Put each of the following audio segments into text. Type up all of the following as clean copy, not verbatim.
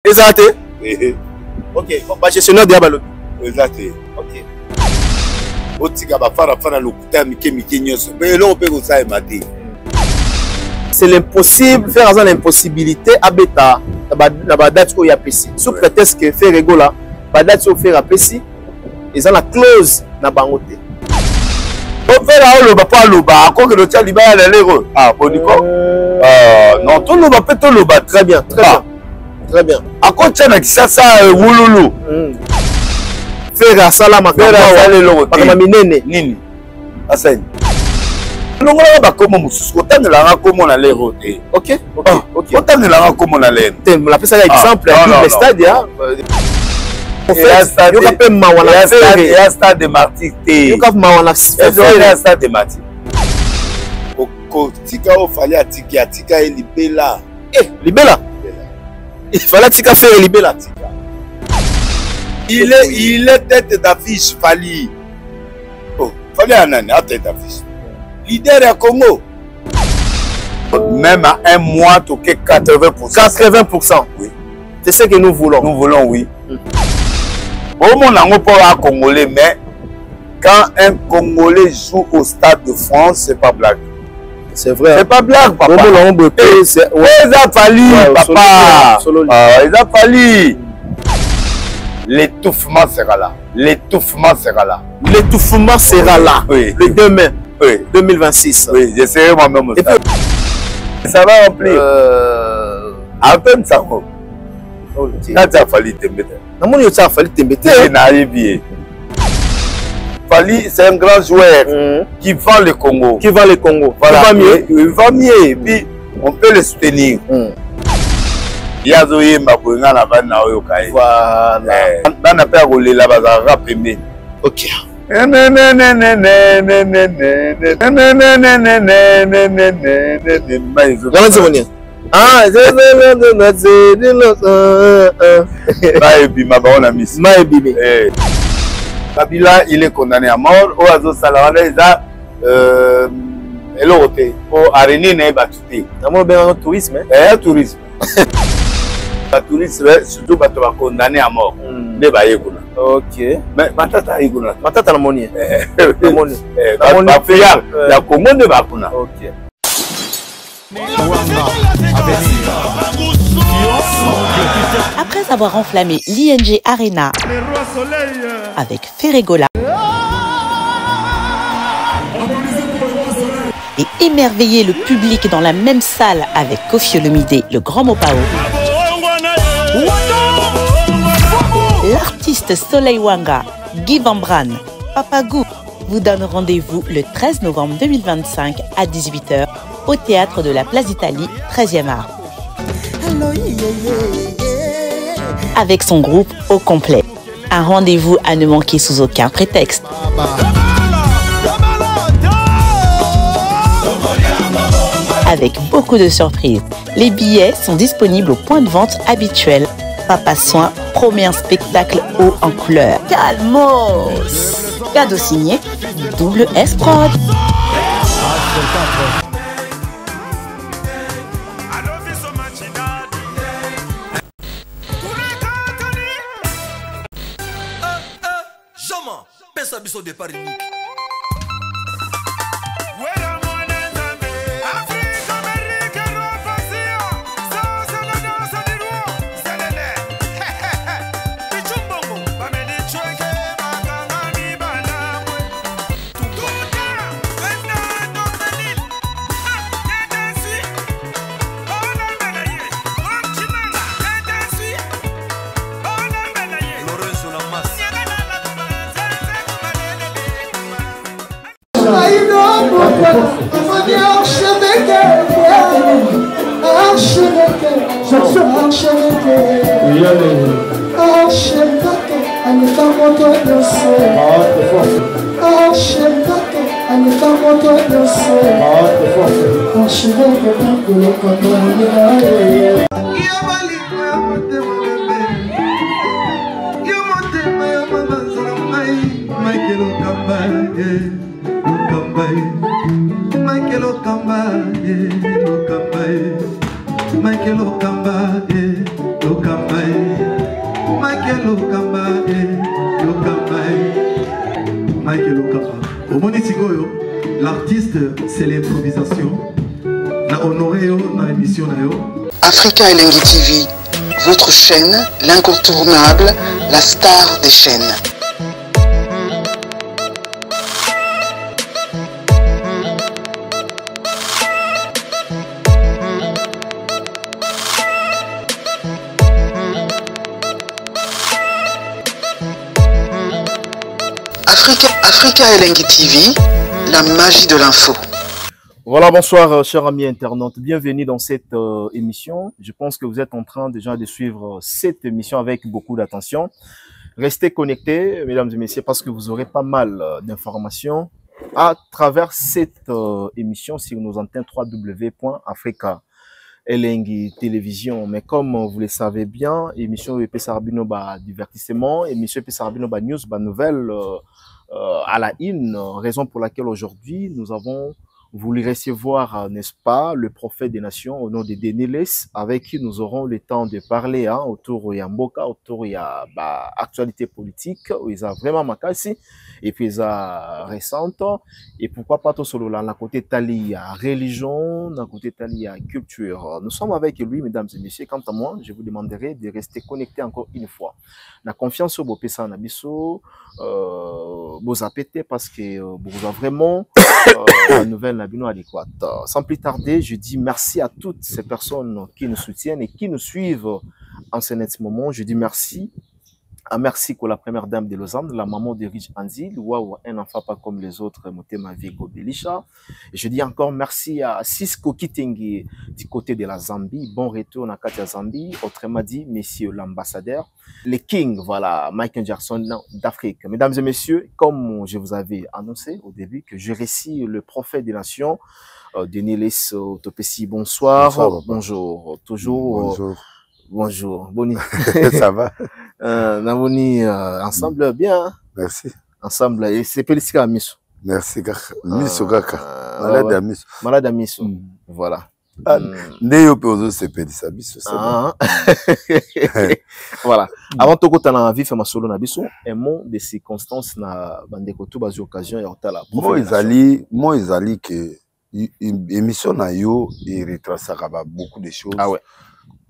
Exact. Ok, bon, bah, gestionnaire de Abalo. Exact. Ok. C'est l'impossible, faire l'impossibilité à Beta, la date où il y a Pessi. Sous prétexte que faire Regola, la date où il y a Pessi, ils ont la clause dans Bangote. On fait là, on ne va pas le bas, à quoi que le tien liba à l'héros. Ah, bon, non, tout le bas peut tout le bas. Très bien, très bien. Très bien. À quoi tien a ça, Wouloulou. Faire à Salama, faire à Salama, Minene. Nini. Asen. Non, on va comment Moussous, autant de la comme on a l'air. Ok, ok, ok. Autant de la comme on a l'air. La fait ça exemple, le stade, il y a un stade de Martinique. Il y a un stade de Martinique. Tika il fallait Tika et Libella. Libella. Il fallait Tika faire Libella. Il est tête d'affiche, Fali. Oh, Fali Anani, à tête d'affiche. Leader à Congo. Même à un mois, tu as 80%. 80%. Oui. C'est ce que nous voulons. Nous voulons, oui. Au monde, on n'a pas un Congolais, mais quand un Congolais joue au Stade de France, c'est pas blague. C'est vrai. C'est pas blague, papa. Il a fallu, papa. Il a fallu. L'étouffement sera là. L'étouffement sera là. L'étouffement sera là. Oui. Le 2 mai. Oui. 2026. Oui, j'essaierai moi-même aussi. Ça va remplir. À peine ça. Quand il a fallu te mettre. Fali, c'est un grand joueur qui vend le Congo. Qui vend le Congo. Voilà. Il va mieux. Il va mieux. Et puis, on peut le soutenir. Il y a des gens qui ont fait voilà. On a fait rouler la base à rapper. Ok. Ah, Kabila, il est condamné à mort. Oazo Salawana, il a été arrêté dans Batouté. Un tourisme. Un tourisme. Le tourisme, surtout, il va condamné à mort. Ok. Mais Matata est condamné. Matata la monnaie. La monnaie. La commande va condamner. Ok. Après avoir enflammé l'ING Arena avec Ferregola et émerveillé le public dans la même salle avec Koffi Olomide, le grand Mopao, l'artiste Soleil Wanga, Guy Van Bran, Papagou vous donne rendez-vous le 13 novembre 2025 à 18 h au théâtre de la Place d'Italie, 13e art. Avec son groupe au complet. Un rendez-vous à ne manquer sous aucun prétexte. Avec beaucoup de surprises. Les billets sont disponibles au point de vente habituel. Papa Soin promet un spectacle haut en couleur. Calmos! Cadeau signé Double S Prod. Biso de Paris. Michael Okamba, L'artiste, c'est l'improvisation. La honoré dans l'émission. Africa Elengi TV, votre chaîne, l'incontournable, la star des chaînes. Africa Elengi TV, la magie de l'info. Voilà, bonsoir chers amis internautes, bienvenue dans cette émission. Je pense que vous êtes en train déjà de suivre cette émission avec beaucoup d'attention. Restez connectés, mesdames et messieurs, parce que vous aurez pas mal d'informations à travers cette émission sur nos antennes www.africa Elengi Télévision. Mais comme vous le savez bien, émission EP Sarabinoba divertissement, émission EP Sarabinoba news, nouvelle à la une, raison pour laquelle aujourd'hui nous avons voulu recevoir, n'est-ce pas, le prophète des nations au nom de Denis, avec qui nous aurons le temps de parler autour de Mboka, autour de l'actualité politique, où il y a vraiment makasi, et puis il y a récente, et pourquoi pas tout solo là, d'un côté tali à religion, d'un côté tali à culture. Nous sommes avec lui, mesdames et messieurs. Quant à moi, je vous demanderai de rester connectés encore une fois. La confiance au Bopesa Nabiso, vous appétez parce que vous avez vraiment la nouvelle Nabino adéquate. Sans plus tarder, je dis merci à toutes ces personnes qui nous soutiennent et qui nous suivent en ce moment. Je dis merci. Merci pour la première dame de Lausanne, la maman de Rich Anzi, un enfant pas comme les autres, Motema Vigo Belisha. Je dis encore merci à Cisco Kitengi du côté de la Zambie. Bon retour à Katia Zambie. Autrement dit, messieurs l'ambassadeur, les kings, voilà, Michael Jackson d'Afrique. Mesdames et messieurs, comme je vous avais annoncé au début que je récite le prophète des nations, Denis Topesi, bonsoir. Bonsoir, bonjour. Toujours. Bonjour. Bonjour, Boni. Ça va? Boni, ensemble, bien. Merci. Ensemble, et c'est Pélisika Miso. Merci, Miso Gaka. Malade à Miso. Malade à Miso. Voilà. Néo Péozo, c'est Pélissa Miso. Voilà. Avant tout, quand on a vu ma solo Nabiso, un mot de circonstances na bandeko tout bas occasion et en tala. Moi, ils allaient que émission na yo et retrace beaucoup de choses. Ah ouais.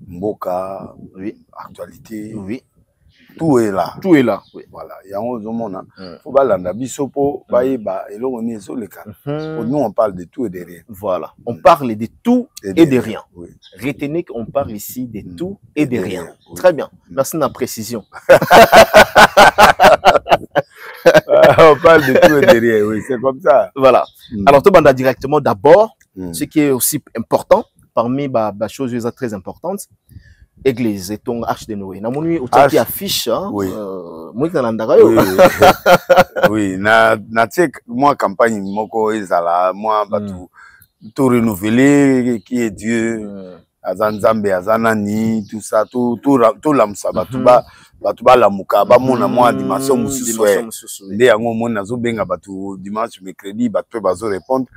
Mboka, oui, actualité, oui, tout est là. Tout est là, oui. Voilà, il y a un moment, faut balanda bisopo, baïba, et là on est sur le cas. Nous on parle de tout et de rien. Voilà, on parle de tout et de rien. Oui. Retenez qu'on parle ici de tout et de rien. Oui. Très bien, merci de la précision. On parle de tout et de rien, oui, c'est comme ça. Voilà. Alors, tout le monde directement d'abord, ce qui est aussi important. Parmi les choses très importantes, Église et ton arche de Noé. Na moni qui affiche, oui. Moi dans l'andarayo. Oui, na moi campagne moko ezala moi tout renouveler qui est Dieu, azanzambe azanani tout ça tout lamsa batuba la muka ba mona moi dimanche mususu nde yango mona zo benga batu dimanche mercredi batu bazo répondre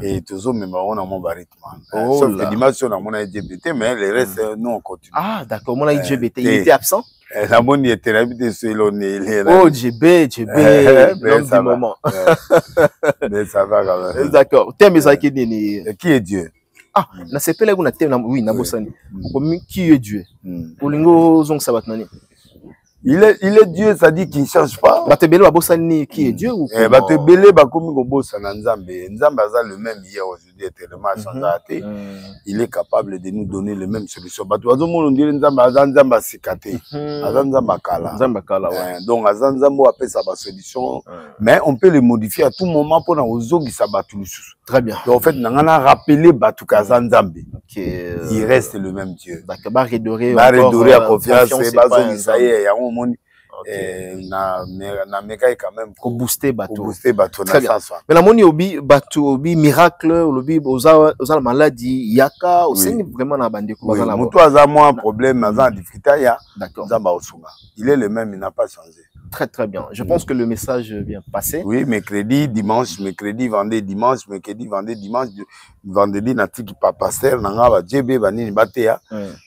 et tozo même on a mon rythme sauf que dimanche on a mon LGBT mais le reste nous on continue. Ah d'accord, mon LGBT il était absent. La moni était habité sur l'ONU. Oh GB l'homme du moment. Mais ça va quand même. D'accord, thème qui est Dieu? Ah, na sepele kuna thème oui na bosani. Qui est Dieu? Olingo zong sabat nani. Il est Dieu, ça dit qu'il ne change pas. Batebele babosani qui est Dieu ou quoi? Batebele bakomi kobosa na Nzambe. Nzambe aza le même hier aujourd'hui tellement changé. Il est capable de nous donner les mêmes solutions. Batu azomo ndire Nzambe aza Nzambe sikate. Aza Nzambe kala. Nzambe kala. Donc aza Nzambe apé sa solution, mais on peut les modifier à tout moment pour na ozogi sa batu lisusu. Très bien. Donc en fait nangana rappeler batu kaza Nzambe. Il reste le même Dieu. D'accord, ba redorer à confiance et bazogi ça y est, na meka quand même pour booster bateau. Très bien. Mais la moni obi bateau obi miracle obi oza la maladie yaka aussi vraiment na bande ko bazala. Mutu aza moi problème aza difficulté ya. D'accord. Zamba osuma. Il est le même, il n'a pas changé. Très, très bien. Je pense que le message est bien passé. Oui, mercredi, dimanche, mercredi, vendredi, dimanche, mercredi, vendredi, dimanche, vendredi, na tiki pasteur, na nga ba djebe ba nini batea,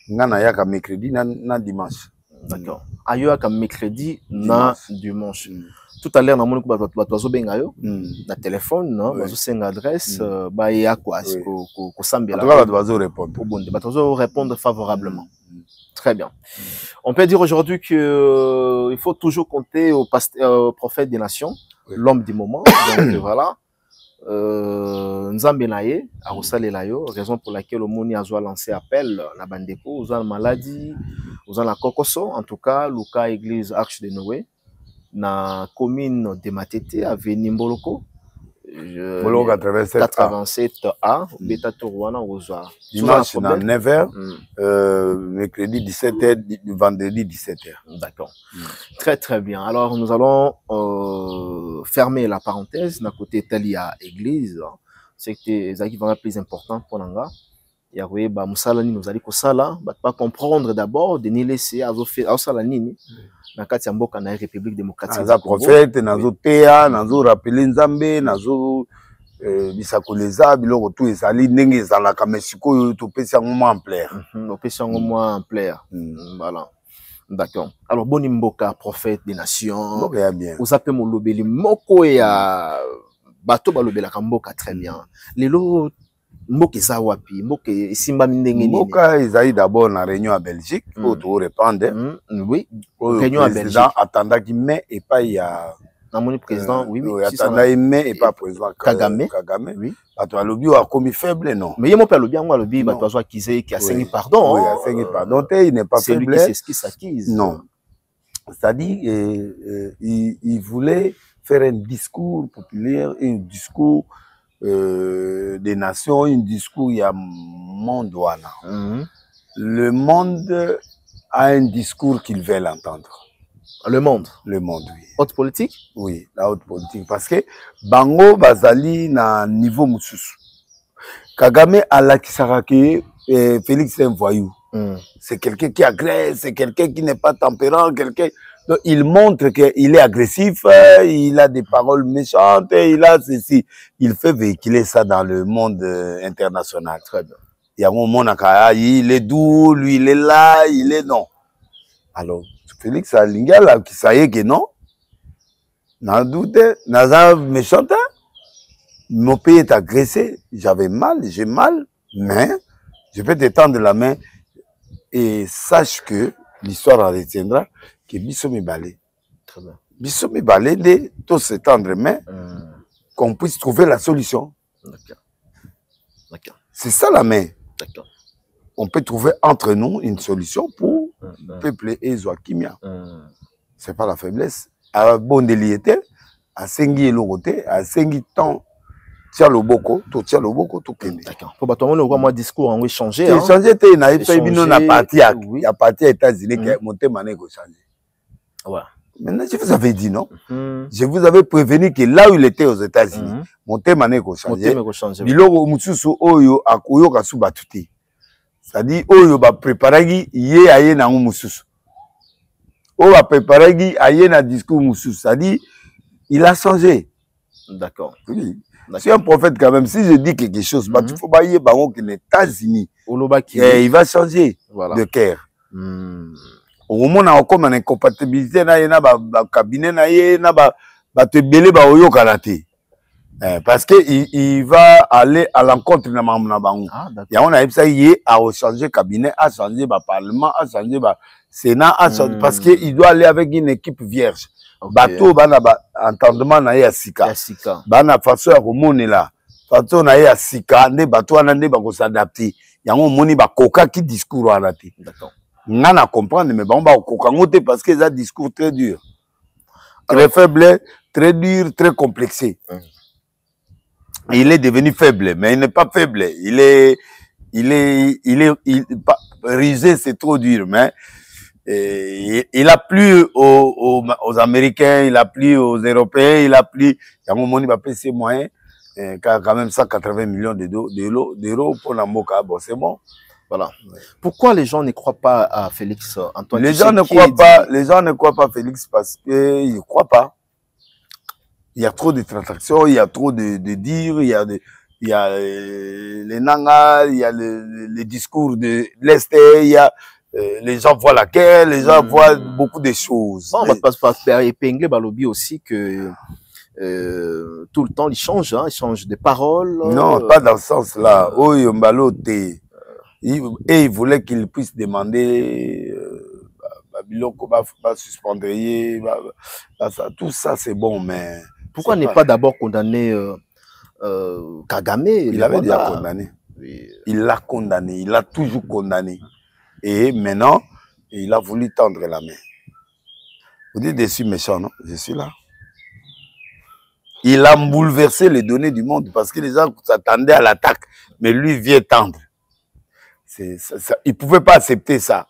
nga na yaka mercredi na dimanche. D'accord. Ayo comme mercredi na dimanche. Tout à l'heure, na moni ko bato benga yo na téléphone, non, bazo senga adresse, ba ya quoi ko sambela. En tout cas, bato répondre. Bato répondre favorablement. Très bien. On peut dire aujourd'hui que il faut toujours compter au prophète des nations, l'homme du moment. Donc voilà. Nzambe naye, Arosale Layo, raison pour laquelle le Moni a lancé appel la bandeko, aux maladie, aux la Kokoso, en tout cas, Luka Église Arche de Noé, na commune de Matete, à Venimboloko. 87A, Beta Tourouana, Rosoir. Dimanche, 9h, mercredi 17h, vendredi 17h. D'accord. Très, très bien. Alors, nous allons fermer la parenthèse. D'un côté, Talia Église, c'est vraiment plus important pour nous. Il y a Moussalani, nous allons pas comprendre d'abord, de nous laisser à Moussalani. Na kati ya mboka na République démocratique du Congo. Prophète nazo teya, nazo rappeler Nzambe, nazo bisakoleza biloko tout ezali ndenge ezalaka mesiko to pesa ngo ampleur. To pesa ngo ampleur. Voilà. D'accord. Alors boni mboka prophète des nations. Mboka bien. Ozape molobeli moko ya bato balobelaka mboka très bien. Lelo mboka eza wapi? Mboka esimba ndenge nini? Mboka ezali d'abord na réunion à Belgique pour tout répondre. Oui. Réunion à Belgique. Attendaki mai et pas il y a namoni président oui attendaki mai et pas président Kagame. Oui. Bato alobi a commis faible non. Mais yemo pe alobi ngo alobi bato azwa kize qui a saigné pardon. Oui, a saigné pardon. Il n'est pas faible. C'est ce qui s'acquise. Non. C'est-à-dire il voulait faire un discours populaire, un discours des nations, un discours il y a monde wana. Le monde a un discours qu'ils veulent entendre. Le monde, oui. Haute politique? Oui, la haute politique. Parce que Bango Bazali na niveau mususu. Kagame alakisaka ke Félix c'est un voyou. C'est quelqu'un qui agresse, c'est quelqu'un qui n'est pas tempérant, quelqu'un. Donc, il montre qu'il est agressif, il a des paroles méchantes, il a ceci. Il fait véhiculer ça dans le monde international. Très bien. Il y a un moment, il est doux, lui, il est là, il est non. Alors, Félix Alingala, qui savait que non, n'a doute, n'a méchant, mon pays est agressé, j'avais mal, j'ai mal, mais je peux te tendre la main et sache que l'histoire en retiendra que Bisso me balait. Très bien. Bisso me balait de tous se tendre main, qu'on puisse trouver la solution. D'accord. D'accord. C'est ça la main. D'accord. On peut trouver entre nous une solution pour le peuple et Zoakimia. C'est pas la faiblesse. À Bondeliété, à Sengi et Loroté, à Sengi temps, tiens le boko, tout Kende. D'accord. Pour battre mon discours, on va changer. Changer, il a parti à États-Unis qui a monté mané ko changer. Ouais. Maintenant, je vous avais dit non. Je vous avais prévenu que là où il était aux États-Unis, monté mané ko changer. Biloko mususu oyo akuyo kasu batuti. C'est-à-dire oyo ba préparagi yé aye na mususu. Oyo ba préparagi aye na discours mususu. C'est-à-dire il a changé. D'accord. Oui. C'est un prophète quand même. Si je dis quelque chose, il faut pas y aller aux États-Unis. Il va changer de cœur. Au moment où on a comme une incompatibilité, il y a un cabinet, il y a un karaté. Parce qu'il va aller à l'encontre de la Mamnabango. Il y a un qui a changé le cabinet, a changé le parlement, a changé le Sénat, parce qu'il doit aller avec une équipe vierge. Bateau bana ba entendement na ya sika bana façon ya komone la façon na ya sika nde bateau na nde ba ko s'adapter yango moni ba koka ki discours wana te. D'accord. Ngana comprendre mais ba koka ngote parce que ça discours très dur, très faible, très dur, très complexé. Il est devenu faible mais il n'est pas faible, il risé, c'est trop dur mais il a plu aux Américains, il a plu aux Européens, il a plu. Il y a un moment où il va payer ses moyens, quand même 180 millions d'euros pour la Moka. Bon, c'est bon. Voilà. Ouais. Pourquoi les gens ne croient pas à Félix Antoine? Les gens ne croient pas à Félix parce qu'ils ne croient pas. Il y a trop de transactions, il y a trop de dires, il y a les nangas, il y a les discours de l'Est, il y a les gens voient la guerre, les gens voient beaucoup de choses. Bon, on va pas épingler Balobi aussi que tout le temps, il change de parole. Non, pas dans ce sens-là. Et il voulait qu'il puisse demander Biloko va suspendre. Tout ça, c'est bon, mais... Pourquoi n'est pas d'abord condamné Kagame? Il avait déjà condamné. Oui. Il l'a condamné. Il l'a toujours condamné. Et maintenant, il a voulu tendre la main. Vous dites, je suis méchant, non? Je suis là. Il a bouleversé les données du monde parce que les gens s'attendaient à l'attaque. Mais lui vient tendre. Il ne pouvait pas accepter ça.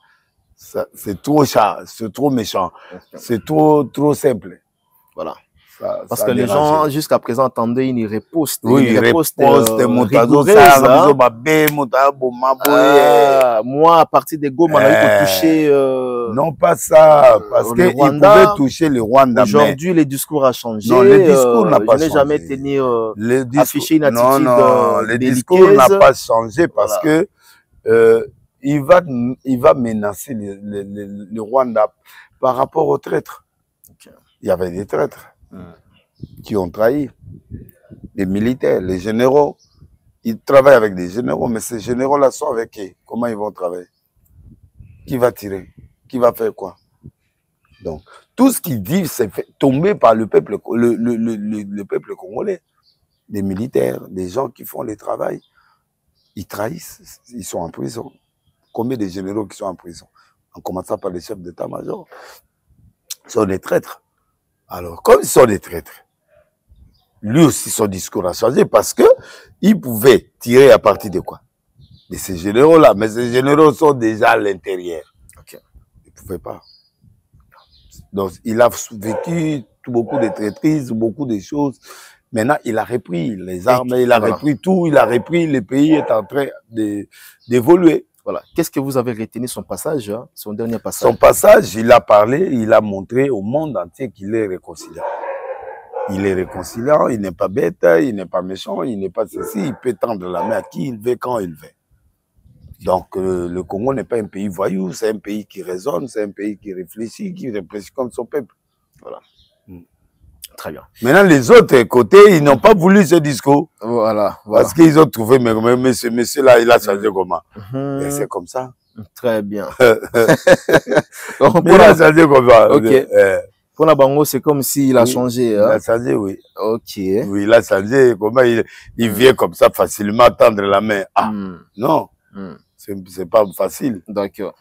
C'est trop chat, c'est trop méchant. C'est trop simple. Voilà. Parce que les gens, jusqu'à présent, attendaient une riposte. Oui, une riposte rigoureuse. Moi, à partir des Goma, on a eu toucher... non, pas ça. Parce qu'il pouvait toucher le Rwanda. Aujourd'hui, le discours a changé. Non, le discours n'a pas changé. Je n'ai jamais tenu affiché une attitude non, le discours n'a pas changé parce que il va menacer le Rwanda par rapport aux traîtres. Okay. Il y avait des traîtres qui ont trahi. Les militaires, les généraux. Ils travaillent avec des généraux, mais ces généraux-là sont avec qui? Comment ils vont travailler? Qui va tirer? Qui va faire quoi? Donc, tout ce qu'ils disent, c'est tombé par le peuple congolais. Des militaires, des gens qui font le travail. Ils trahissent, ils sont en prison. Combien de généraux qui sont en prison? En commençant par les chefs d'état-major. Ils sont des traîtres. Alors, comme ils sont des traîtres, lui aussi son discours a changé parce que il pouvait tirer à partir de quoi? De ces généraux-là. Mais ces généraux sont déjà à l'intérieur. Okay. Il ne pouvait pas. Donc, il a vécu beaucoup de traîtrises, beaucoup de choses. Maintenant, il a repris les armes, il a repris tout, il a repris, le pays est en train d'évoluer. Voilà. Qu'est-ce que vous avez retenu son passage, son dernier passage? Son passage, il a parlé, il a montré au monde entier qu'il est réconciliant. Il est réconciliant, il n'est pas bête, il n'est pas méchant, il n'est pas ceci, il peut tendre la main à qui il veut, quand il veut. Donc, le Congo n'est pas un pays voyou, c'est un pays qui raisonne, c'est un pays qui réfléchit comme son peuple. Voilà. Très bien. Maintenant, les autres côtés, ils n'ont pas voulu ce discours. Voilà. Parce qu'ils ont trouvé, mais monsieur là, il a changé comment? Et c'est comme ça. Très bien. Donc, il a changé comment? Ok. Pour la Bango, c'est comme s'il a changé. Il a changé, oui. Ok. Oui, il a changé. Comment il vient comme ça facilement tendre la main? Ah, non. C'est pas facile. D'accord.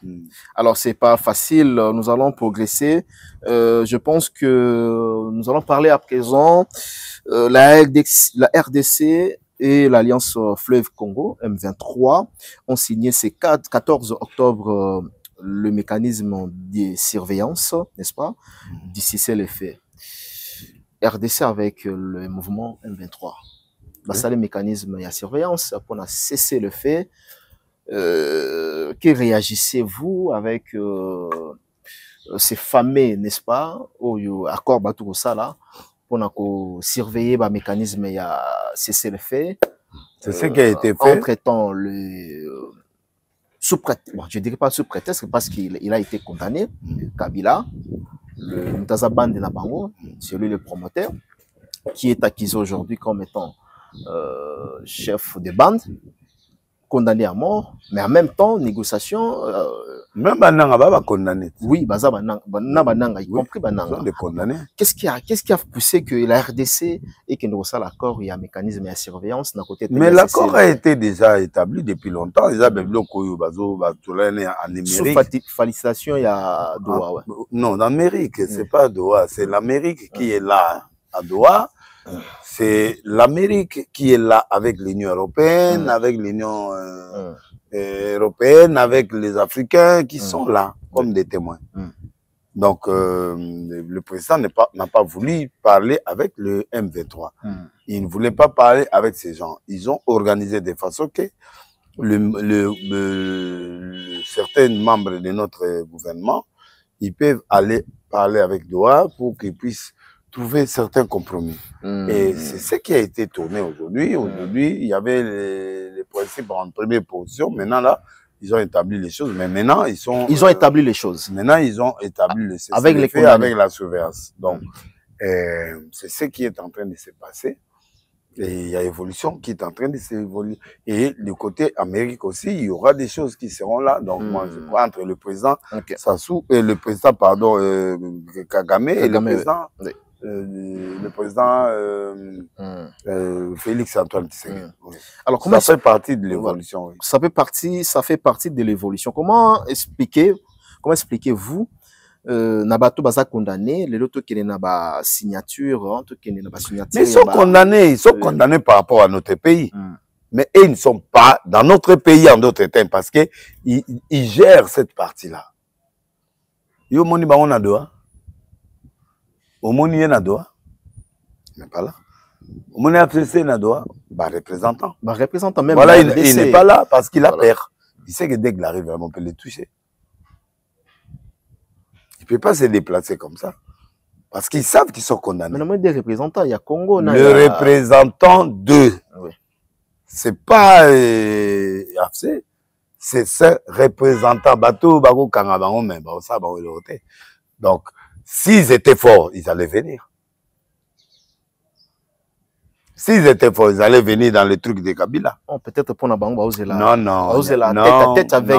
Alors, c'est pas facile. Nous allons progresser. Je pense que nous allons parler à présent. La RDC et l'Alliance Fleuve Congo, M23, ont signé ce 14 octobre le mécanisme de surveillance, n'est-ce pas? D'ici, c'est le fait. RDC avec le mouvement M23. Bah, ça, le mécanisme de surveillance pour cesser le fait. Que réagissez-vous avec ces fameux, n'est-ce pas, au accord Batou là pour surveiller le mécanisme et cesser le fait. C'est ce qui a été fait. En traitant sous prétexte, bon, je ne dirais pas sous prétexte parce qu'il a été condamné, Kabila, le Mutazaband de Nabango, c'est lui le promoteur, qui est accusé aujourd'hui comme étant chef de bande, condamné à mort, mais en même temps, négociation. Même Bananga va condamner. Oui, Bananga, y compris Bananga. Qu'est-ce qui a poussé que la RDC et que nous avons l'accord, il y a un mécanisme de surveillance d'un côté. Mais l'accord a été déjà établi depuis longtemps. Ils avaient bloqué en Amérique. Sous félicitation, il y a Doha. Ouais. Non, en Amérique, c'est pas Doha, c'est l'Amérique qui est là à Doha. C'est l'Amérique qui est là avec l'Union européenne, avec l'Union européenne, avec les Africains qui sont là comme des témoins. Donc, le président n'a pas voulu parler avec le M23. Il ne voulait pas parler avec ces gens. Ils ont organisé de façon que certains membres de notre gouvernement, ils peuvent aller parler avec Doha pour qu'ils puissent trouver certains compromis. Et c'est ce qui a été tourné aujourd'hui. Aujourd'hui, il y avait les principes en première position. Maintenant, là, ils ont établi les choses. Mais maintenant, ils ont établi les choses. Maintenant, ils ont établi les choses. Avec la surveillance. Donc, c'est ce qui est en train de se passer. Et il y a évolution qui est en train de s'évoluer. Et du côté Amérique aussi, il y aura des choses qui seront là. Donc, moi, je crois entre le président Sassou et le président, Kagame et le président, Félix Antoine Tshisekedi. Alors, comment ça fait partie de l'évolution? Ça fait partie de l'évolution. Comment expliquez-vous Nabato baza condamné, les autres qui n'ont pas signature, mais ils sont condamnés par rapport à notre pays. Mais ils ne sont pas dans notre pays en d'autres temps parce que ils gèrent cette partie-là. Yo moni ba on a doa. Au moni na doa. Mais pas là. Au moni FCC na doa, ba représentant. Ba représentant même. Voilà, il n'est pas là parce qu'il a peur. Il sait que dès qu'il arrive, on peut le toucher. Il ne peut pas se déplacer comme ça. Parce qu'ils savent qu'ils sont condamnés. Mais des représentants, il y a Congo. Le représentant d'eux. Oui. Ce n'est pas AFC. C'est ce représentant. Donc, s'ils étaient forts, ils allaient venir. S'ils étaient forts, ils allaient venir dans le truc de Kabila. Oh, peut-être pour Nabango, non, tête à tête avec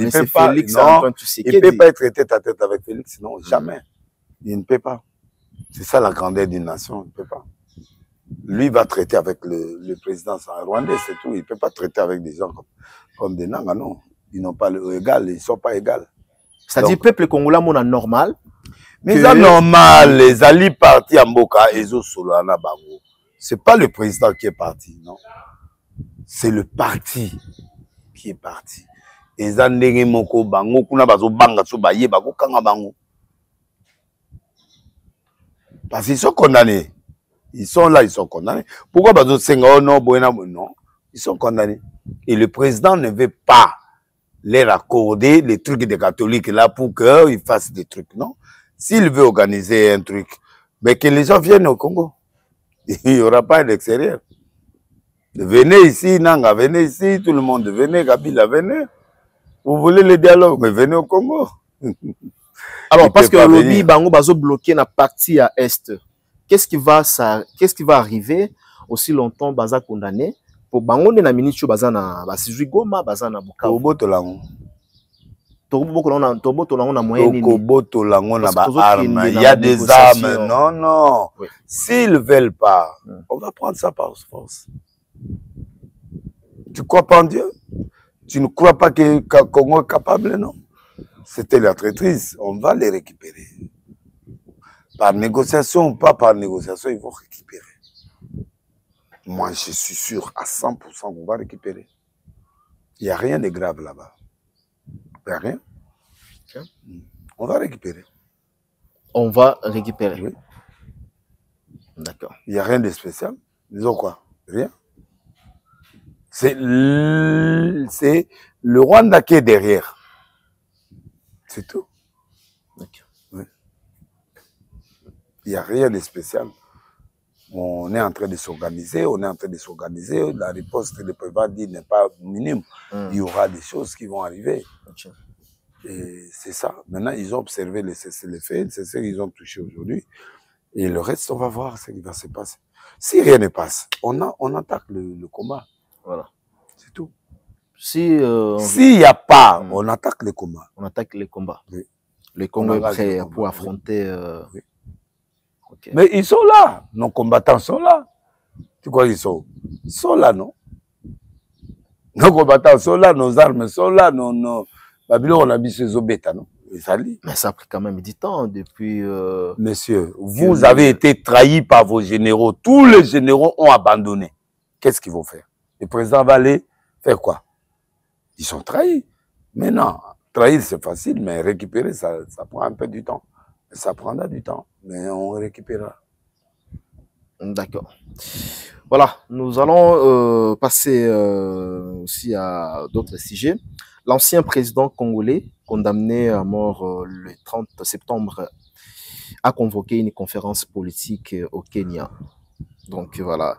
il peut pas, Félix Antoine Tshisekedi. Il ne peut pas être tête à tête avec Félix, non, jamais. Il ne peut pas. C'est ça la grandeur d'une nation, il ne peut pas. Lui va traiter avec le président rwandais, c'est tout. Il ne peut pas traiter avec des gens comme des Nanga, non. Ils n'ont pas l'égal, ils ne sont pas égaux. C'est-à-dire, peuple congolais, mon normal. Mais c'est normal, les alliés partis en Boka, Ezo Solana Bango. Ce n'est pas le président qui est parti, non. C'est le parti qui est parti. Et Zandenge Moko Bango, Kuna Bazo Banga Sobaye, Bago Kanga Bango. Parce qu'ils sont condamnés. Ils sont là, ils sont condamnés. Pourquoi Bazo Senga, non, Boena, non. Ils sont condamnés. Et le président ne veut pas leur accorder les trucs des catholiques là pour qu'ils fassent des trucs, non. S'il veut organiser un truc, mais que les gens viennent au Congo. Il n'y aura pas d'extérieur. Venez ici, Nanga, venez ici, tout le monde, venez, Kabila, venez. Vous voulez le dialogue, mais venez au Congo. Alors, parce que le lobby Bango Bazo bloqué la partie à Est, qu'est-ce qui va arriver aussi longtemps Baza condamné pour Bango na ministre Baza na Basizui Goma, Baza na Bukavu. Toboto lango. Toboto lango na moyen. Toboto lango na ba armes. Il y a des armes. Non, non. Oui. S'ils ne veulent pas, on va prendre ça par force. Tu crois pas en Dieu? Tu ne crois pas que Congo est capable, non? C'était la traîtrise. On va les récupérer. Par négociation ou pas par négociation, ils vont récupérer. Moi, je suis sûr à 100% qu'on va récupérer. Il n'y a rien de grave là-bas. Il n'y a rien. Okay. On va récupérer. On va récupérer. Oui. D'accord. Il n'y a rien de spécial. Disons quoi? Rien. C'est le Rwanda qui est derrière. C'est tout. Okay. Oui. Il n'y a rien de spécial. On est en train de s'organiser, La riposte de président dit n'est pas minime. Il y aura des choses qui vont arriver. Okay. Et c'est ça. Maintenant, ils ont observé les faits, c'est ce qu'ils ont touché aujourd'hui. Et le reste, on va voir ce qui va se passer. Si rien ne passe, on attaque le combat. Voilà. C'est tout. S'il n'y a pas, on attaque le combat. On attaque les combats. Oui. Le Congo est prêt pour affronter... Oui. Okay. Mais ils sont là. Nos combattants sont là. Tu crois qu'ils sont? Ils sont là, non? Nos combattants sont là, nos armes sont là, Babylone, on a mis ces obétas, non? Mais ça a pris quand même du temps depuis... Monsieur, vous avez été trahis par vos généraux. Tous les généraux ont abandonné. Qu'est-ce qu'ils vont faire? Le président va aller faire quoi? Ils sont trahis. Mais non, trahir c'est facile, mais récupérer, ça prend un peu du temps. Ça prendra du temps, mais on récupérera. D'accord. Voilà, nous allons passer aussi à d'autres sujets. L'ancien président congolais, condamné à mort le 30 septembre, a convoqué une conférence politique au Kenya. Donc voilà,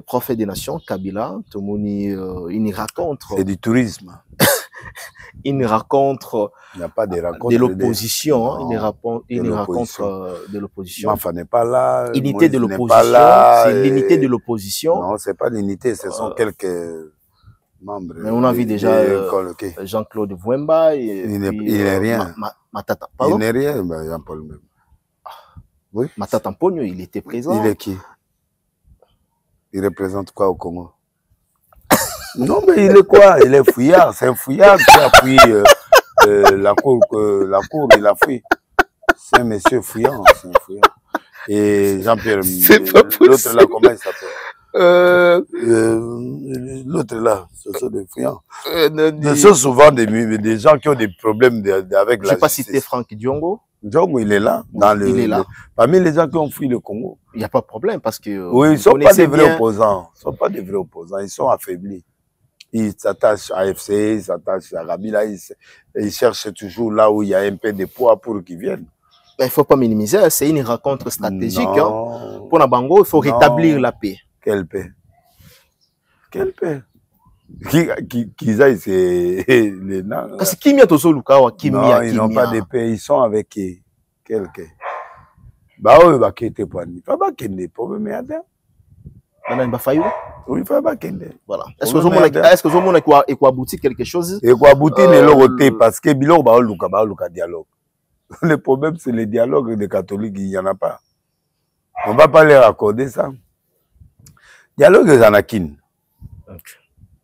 prophète des nations, Kabila, Tomoni, une rencontre. C'est du tourisme. Une rencontre. Il n'y a pas de rencontre. De l'opposition, hein, une rencontre de l'opposition. Mafa n'est pas là. Unité de l'opposition. C'est l'unité de l'opposition. Non, c'est pas l'unité, ce sont quelques membres. Mais on a vu déjà Jean-Claude Vouemba. Il n'est rien. Matata. Pardon? Il n'est rien, Jean-Paul même. Oui. Matata Mpogno, il était présent. Il est qui? Il représente quoi au Congo? Non, mais il est quoi? Il est fouillard. C'est un fouillard qui appuie la cour, il a fouillé. C'est un monsieur fouillant. C'est un fouillard. Et Jean-Pierre, l'autre là, comment il s'appelle? L'autre là, ce sont des fouillants. Ce sont souvent des gens qui ont des problèmes avec la justice. Je n'ai pas cité Franck Diongo. Diongo, il est là. Il est là. Parmi les gens qui ont fui le Congo. Il n'y a pas de problème parce que. Oui, ils ne sont pas des vrais opposants. Ils ne sont pas des vrais opposants. Ils sont affaiblis. Ils s'attachent à FC, ils s'attachent à Kabila. Ils cherchent toujours là où il y a un peu de poids pour qu'ils viennent. Il ne faut pas minimiser. C'est une rencontre stratégique. Hein. Pour Nabango, il faut rétablir la paix. Quelle paix? Quelle paix? Qui aillent, c'est les nains. Parce que Kimia Tozolukawa, Kimia. Non, ils n'ont pas de paix. Ils sont avec qui? Quelqu'un. Bah oui, bah qui était pas ni. Pas bah qui n'est pas mais attends. Madame Bafayou. Oui, pas bah qui n'est. Voilà. Est-ce que vous avez abouti quelque chose? Et quoi abouti ne l'autre parce que bilo bah luka dialogue. Le problème c'est le dialogue des catholiques, il y en a pas. On va pas leur accorder ça. Dialogue des Anakin.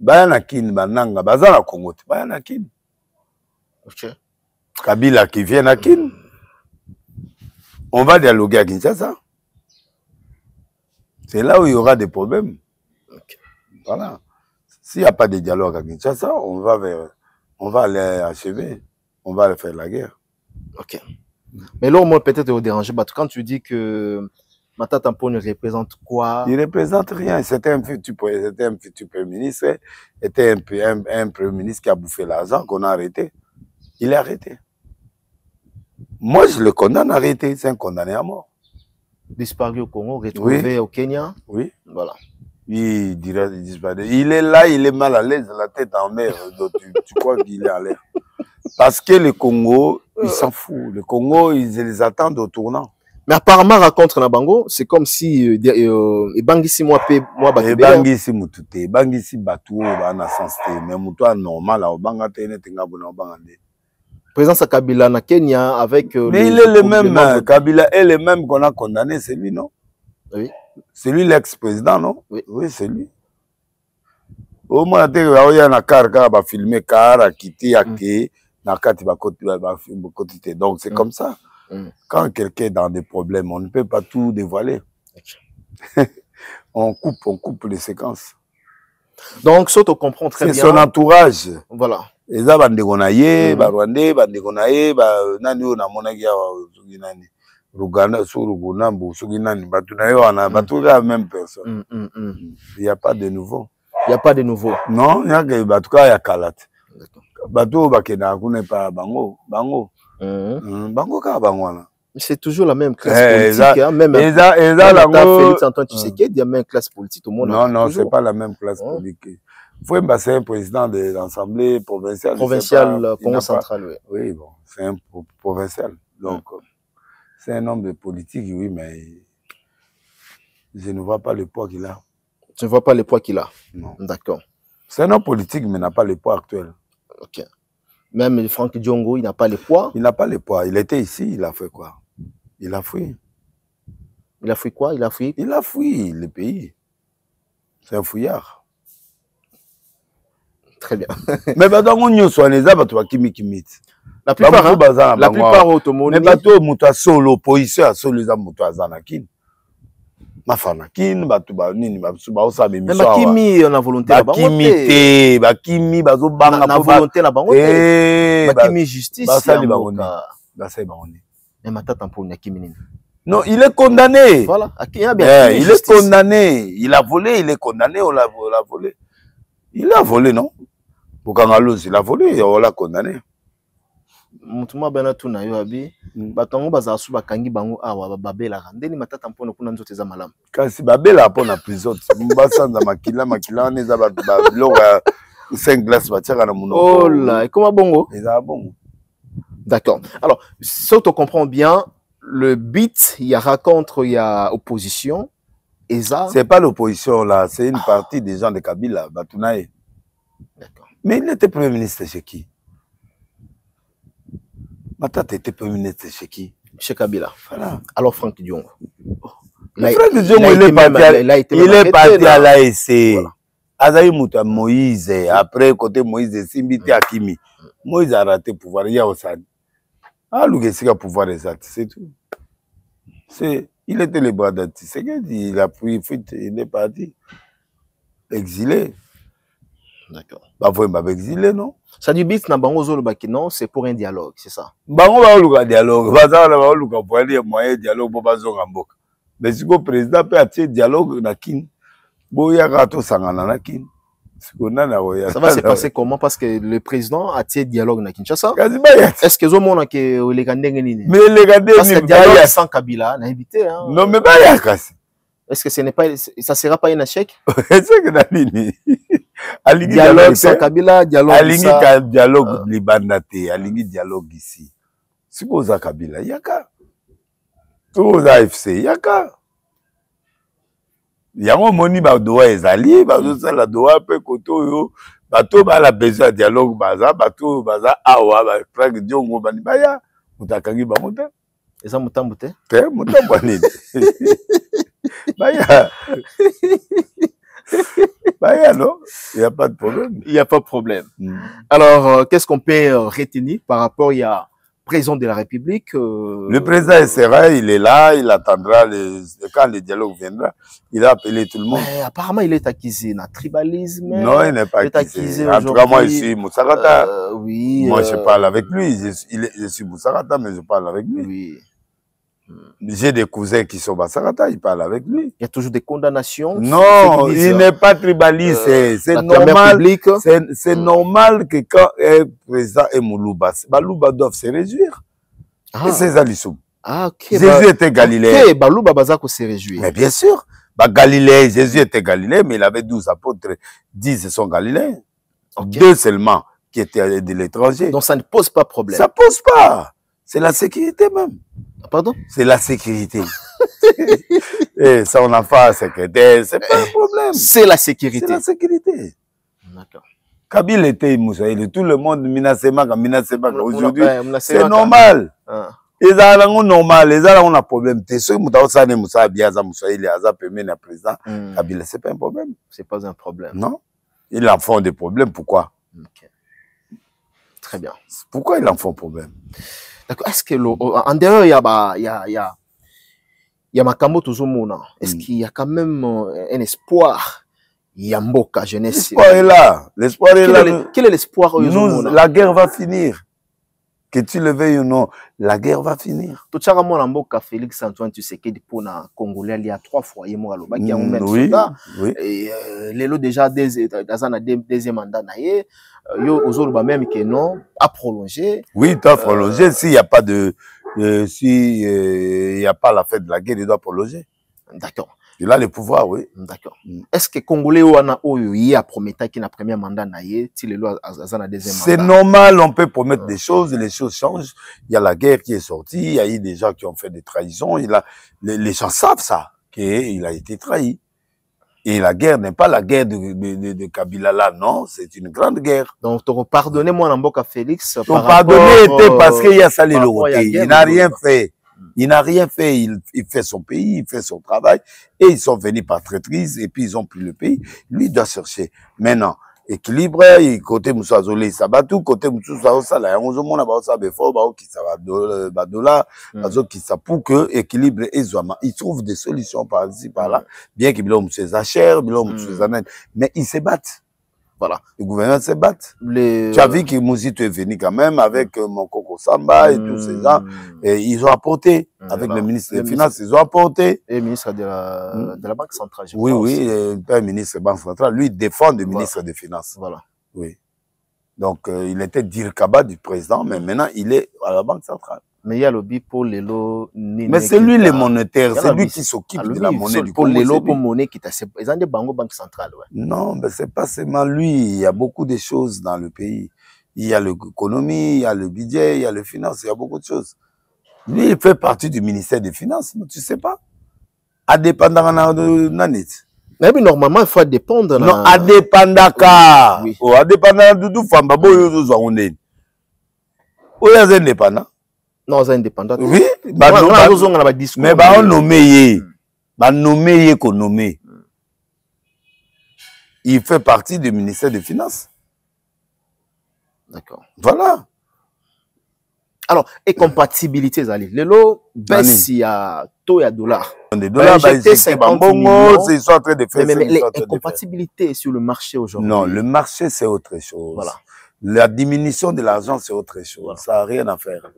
Bayanakin, Bananga, Bazana Congo, Bayanakin. Ok. Kabila qui vient à Kin. On va dialoguer à Kinshasa. C'est là où il y aura des problèmes. Okay. Voilà. S'il n'y a pas de dialogue à Kinshasa, on va aller achever. On va aller faire la guerre. Ok. Mais là, au moins, peut-être au déranger. Quand tu dis que Matata Mpogno représente quoi? Il ne représente rien. C'était un futur premier ministre. C'était un premier ministre qui a bouffé l'argent qu'on a arrêté. Il est arrêté. Moi, je le condamne à arrêter. C'est un condamné à mort. Disparu au Congo, retrouvé au Kenya. Oui. Voilà. Il dirait disparu. Il est là, il est mal à l'aise, la tête en mer. Donc, tu crois qu'il est à l'air? Parce que le Congo, ils s'en foutent. Le Congo, ils les attendent au tournant. Mais apparemment, raconte Nabango, c'est comme si Bangisi moi Bangisi mutute, Bangisi batu na sens te, mais muto normal au banga tene tenga bona bangande. Présence à Kabila na Kenya avec mais il est le même, Kabila est le même qu'on a condamné, c'est lui, non? Oui. C'est lui l'ex-président, non? Oui, oui, c'est lui. Au moins il y a na car ba filmer car a quitté a que na kati ba côté donc c'est comme ça. Quand quelqu'un est dans des problèmes, on ne peut pas tout dévoiler. on coupe les séquences. Donc, ça, tu comprends très bien. C'est son entourage. Voilà. Et ça, bandegonaye, barwandais, bandegonaye, nani na monaki ya nani. Ruganda, Surugunambu, Suginani, Batunayo, Batu la même personne. Il n'y a pas de nouveau. Il n'y a pas de nouveau. Non, il y a que Batuka ya Kalat. Batu bakena kune pa bango. Bango ka bangwana. C'est toujours la même classe politique. Hein, même Félix Antoine Tshisekedi, il y a même classe politique au monde. Non, c'est pas la même classe politique. Fouemba, c'est un président de l'Assemblée provinciale. Provinciale, Congo central, oui. Oui, bon, c'est un provincial. Donc, c'est un homme de politique, oui, mais je ne vois pas le poids qu'il a. Tu ne vois pas le poids qu'il a? Non. D'accord. C'est un homme politique, mais n'a pas le poids actuel. Ok. Même Franck Diongo, il n'a pas le poids? Il n'a pas le poids. Il était ici, il a fait quoi? Il a fui. Il a fui quoi? Il a fui le pays. C'est un fouillard. Très bien. Mais maintenant, on soit les arbres, tu vas kimit. La plupart automobiles. Mais bateau muta solo opposition à solo les arbres muta zanakin. Ma fanakin, batu ba nini ba suba osa be miso. Mais bakimi on a volonté la bangote. Bakimi bazo banga na volonté la bangote. Bakimi justice. Basali bangote. Basali bangote. Mais Matata Mpogno kimi nini? Non, il est condamné. Voilà. Il est condamné. Il a volé, il est condamné, on l'a volé. Il a volé, non? Bukangalos, il a volé, on l'a condamné. Mutuma bana tuna yo abi batongo bazasu bakangi bango awa babela ndeni matata mpono kuna nzote za malamu kasi babela pona prison mbasanza makila neza ba loga 5 glaces batiaka na muno. Oh là, et comment bongo? Eza bongo. D'accord. Alors, si on comprend bien, le beat, il y a rencontre, il y a opposition et ça c'est pas l'opposition là, c'est une partie des gens de Kabila Batunaye. D'accord. Mais il était premier ministre chez qui? Matata était premier ministre chez qui? Chez Kabila. Voilà. Alors Franck Diongo. Franck Diongo, il est parti à l'ASC. Azaï Mouta Moïse, après côté Moïse, Simbiti Akimi. Moïse a raté le pouvoir, il y a aussi. Ah, le pouvoir exact, c'est tout. Il était le bras d'artiste. Il a pris fuite, il est parti. Exilé. D'accord. Bah, vous m'avez exilé, non? Ça dit beat na bango zolo bakino, c'est pour un dialogue, c'est ça. Bango ba oluka dialogue, baza na ba oluka pour aller moyen dialogue pour bazonga mboka. Mais si le président peut attirer dialogue na kin, boya gato sangana na kin. Ça va se passer comment? Parce que le président a tiré dialogue na Kinshasa. Est-ce que Zomo na ke les Gandengé nini? Mais les Gandengé parce que dialogue sans Kabila n'a évité hein. Non mais pas ya kasi. Est-ce que ce n'est pas ça sera pas un échec? C'est que na nini? Dialogue sans Kabila, dialogue alingi ka dialogue libandate, alingi dialogue ici. Si vous avez Kabila, yaka. Tout za FC, yaka. Yango moni ba doa ezali, ba zo sala doa pe koto yo, bato ba la besoin dialogue baza, bato baza awa ba Franck Diongo bani baya, mutakangi ba mota. Eza mutambu te? Te mutambu nini? Baya. Baya non, il y a pas de problème. Il y a pas de problème. Alors qu'est-ce qu'on peut retenir par rapport il y a président de la République. Le président sera, il est là, il attendra quand le dialogue viendra, il a appelé tout le monde. Mais apparemment, il est accusé d'un tribalisme. Non, il n'est pas accusé. En tout cas, moi, je suis Moussarata. Oui. Moi, je parle avec lui. Je suis Moussarata, mais je parle avec lui. Oui. J'ai des cousins qui sont Moussarata, ils parlent avec lui. Il y a toujours des condamnations. Non, il n'est pas tribaliste. C'est normal. C'est normal que quand un président est Moulouba, Balouba doivent se réjouir. Et c'est Alissou. Ah, ok. Jésus était galiléen. Ok, Balouba Bazako se réjouir. Mais bien sûr. Galilée, Jésus était galiléen, mais il avait 12 apôtres. 10 sont galiléens. Okay. 2 seulement qui étaient de l'étranger. Donc ça ne pose pas problème. Ça ne pose pas. C'est la sécurité même. Pardon? C'est la sécurité. Et son enfant secrétaire, c'est pas un problème. C'est la sécurité. C'est la sécurité. D'accord. Kabila était Moussaïl, tout le monde Minasemaka aujourd'hui. C'est normal. Les gens ont normal, les gens ont un problème. Ceux qui ont Moussa Biaza Moussaïl, Aza Pemé, le président Kabila, c'est pas un problème. C'est pas un problème. Non. Ils en font des problèmes. Pourquoi? Okay. Très bien. Pourquoi ils en font problème? D'accord. Est-ce que en dehors il y a Makambo Tozomona. Est-ce qu'il y a quand même un espoir? Il y a Mboka jeunesse. L'espoir est là. L'espoir est là. Quel est l'espoir? La guerre va finir. Que tu le veuilles ou non, la guerre va finir. Tout ça, mon Mboka Félix Antoine Tshisekedi pour na Congolais il y a 3 fois. Il y a oui. Et les lots déjà deuxième mandat naïe. Yo ozoluba même que non à prolonger. Oui, tu as prolongé. S'il n'y a pas de il y a pas la fête de la guerre, il doit prolonger. D'accord. Il a le pouvoir, oui. D'accord. Est-ce que Congolais wana oyo yi a promis qui na premier mandat naïe, si les lois azana deuxième mandat? C'est normal, on peut promettre des choses, les choses changent. Il y a la guerre qui est sortie, il y a eu des gens qui ont fait des trahisons, les gens savent ça, qu'il a été trahi. Et la guerre n'est pas la guerre de Kabila là, non, c'est une grande guerre. Donc, pardonnez-moi, Mboka Félix. Ton pardonner était parce qu'il y a ça les lotés. Il n'a rien fait. Il n'a rien fait. Il fait son pays, il fait son travail. Et ils sont venus par traîtrise et puis ils ont pris le pays. Lui, il doit chercher. Maintenant, équilibre, côté Moussa Zolé, ça va tout, côté Moussa Zolé, il y a un monde qui ça pour que équilibre et ils trouvent des solutions par ici, par là. Bien qu'ils ont ses achères, mais ils se battent. Voilà. Les gouvernements se battent. Tu as vu que Mouzi est venu quand même avec mon Coco Samba et tous ces gens. Et ils ont apporté. avec le ministre des Finances, ils ont apporté. Et le ministre de la Banque centrale. Oui, oui, le père ministre de la Banque centrale, lui, défend le ministre des Finances. Voilà. Oui. Donc, il était Dirkaba du président, mais maintenant, il est à la Banque centrale. Mais il y a le lobby pour les lots. Mais c'est lui le monétaire, c'est lui qui s'occupe de la monnaie du Congo. Pour les lots pour monnaie qui est. Ils ont des banques Banque centrale. Ouais. Non, mais c'est pas seulement lui. Il y a beaucoup de choses dans le pays. Il y a l'économie, il y a le budget, il y a le finance, il y a beaucoup de choses. Lui, il fait partie du ministère des Finances, tu sais pas. Indépendant de Nanit. Mais normalement, il faut dépendre. Non, indépendant car. Oui. Oh, indépendant de tout femme, babo yo zo zonde. Ou les indépendants. Non, les indépendants. Oui, mais on nommé qu'on nommé. Il fait partie du ministère des Finances. D'accord. Voilà. Alors, et compatibilité, Zali. Le lot, baisse, il y a taux et dollar. Des dollars, c'est 50 millions. Ils sont en train de faire mais les incompatibilités sur le marché aujourd'hui. Non, le marché, c'est autre chose. Voilà. La diminution de l'argent, c'est autre chose. Voilà. Ça n'a rien à faire.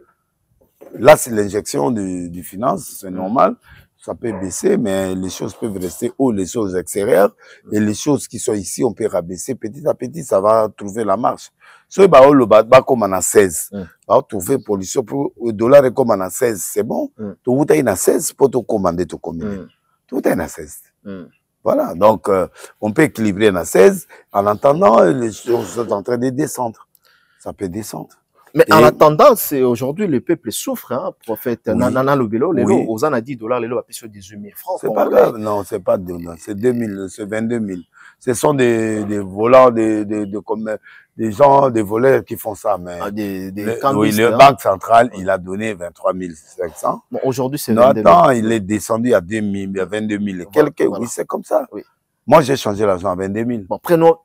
Là, c'est l'injection du finance, c'est normal. Ça peut baisser, mais les choses peuvent rester haut, les choses extérieures. Et les choses qui sont ici, on peut rabaisser. Petit à petit, ça va trouver la marche. Si le bas comme on a 16, on va trouver pollution pour le dollar est comme on a 16, c'est bon. Tout est à 16 pour te commander tout combien. Tout est à 16. Voilà, donc on peut équilibrer à 16. En attendant, les choses sont en train de descendre. Ça peut descendre. Mais en attendant, c'est aujourd'hui le peuple souffre, hein, prophète. Nana le vélo, les lots, aux a $10, les lots à plus de 18 000 francs. C'est pas grave, non, c'est pas c'est 2000, c'est 22 000. Ce sont des volants, des gens, des voleurs qui font ça, mais le Banque centrale, il a donné 23 500. Bon, aujourd'hui, c'est 22 000. Attends, il est descendu à 22 000 et quelques. Voilà. Oui, c'est comme ça. Oui. Moi, j'ai changé l'argent à 22 000. Bon, prenons.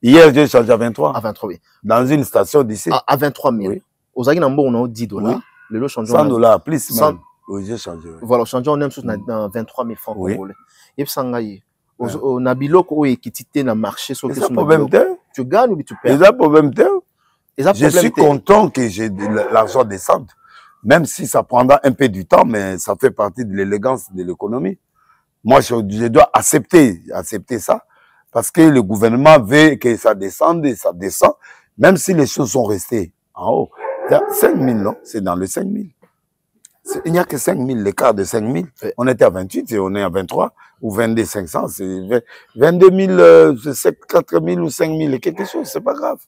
Hier, j'ai changé à 23. À 23 000. Dans une station d'ici. À 23 000. Oui. Aux Aguinambo, on a $10. Oui. Le lot change. $100, plus 100. Oui, j'ai changé. Voilà, change, on aime dans 23 000 francs congolais. Et puis, sangaye. Au Nabiloko, qui t'était dans le marché, sur le problème. Tu gagnes ou tu perds? C'est un problème. Je suis content que j'ai l'argent descende. Même si ça prendra un peu du temps, mais ça fait partie de l'élégance de l'économie. Moi, je dois accepter ça. Parce que le gouvernement veut que ça descende et ça descend, même si les choses sont restées en haut. Il y a 5 000, non? C'est dans le 5 000. Il n'y a que 5 000, l'écart de 5 000. On était à 28 et on est à 23 ou 22 500. C'est 22 000, c'est 4 000 ou 5 000 et quelque chose. C'est pas grave.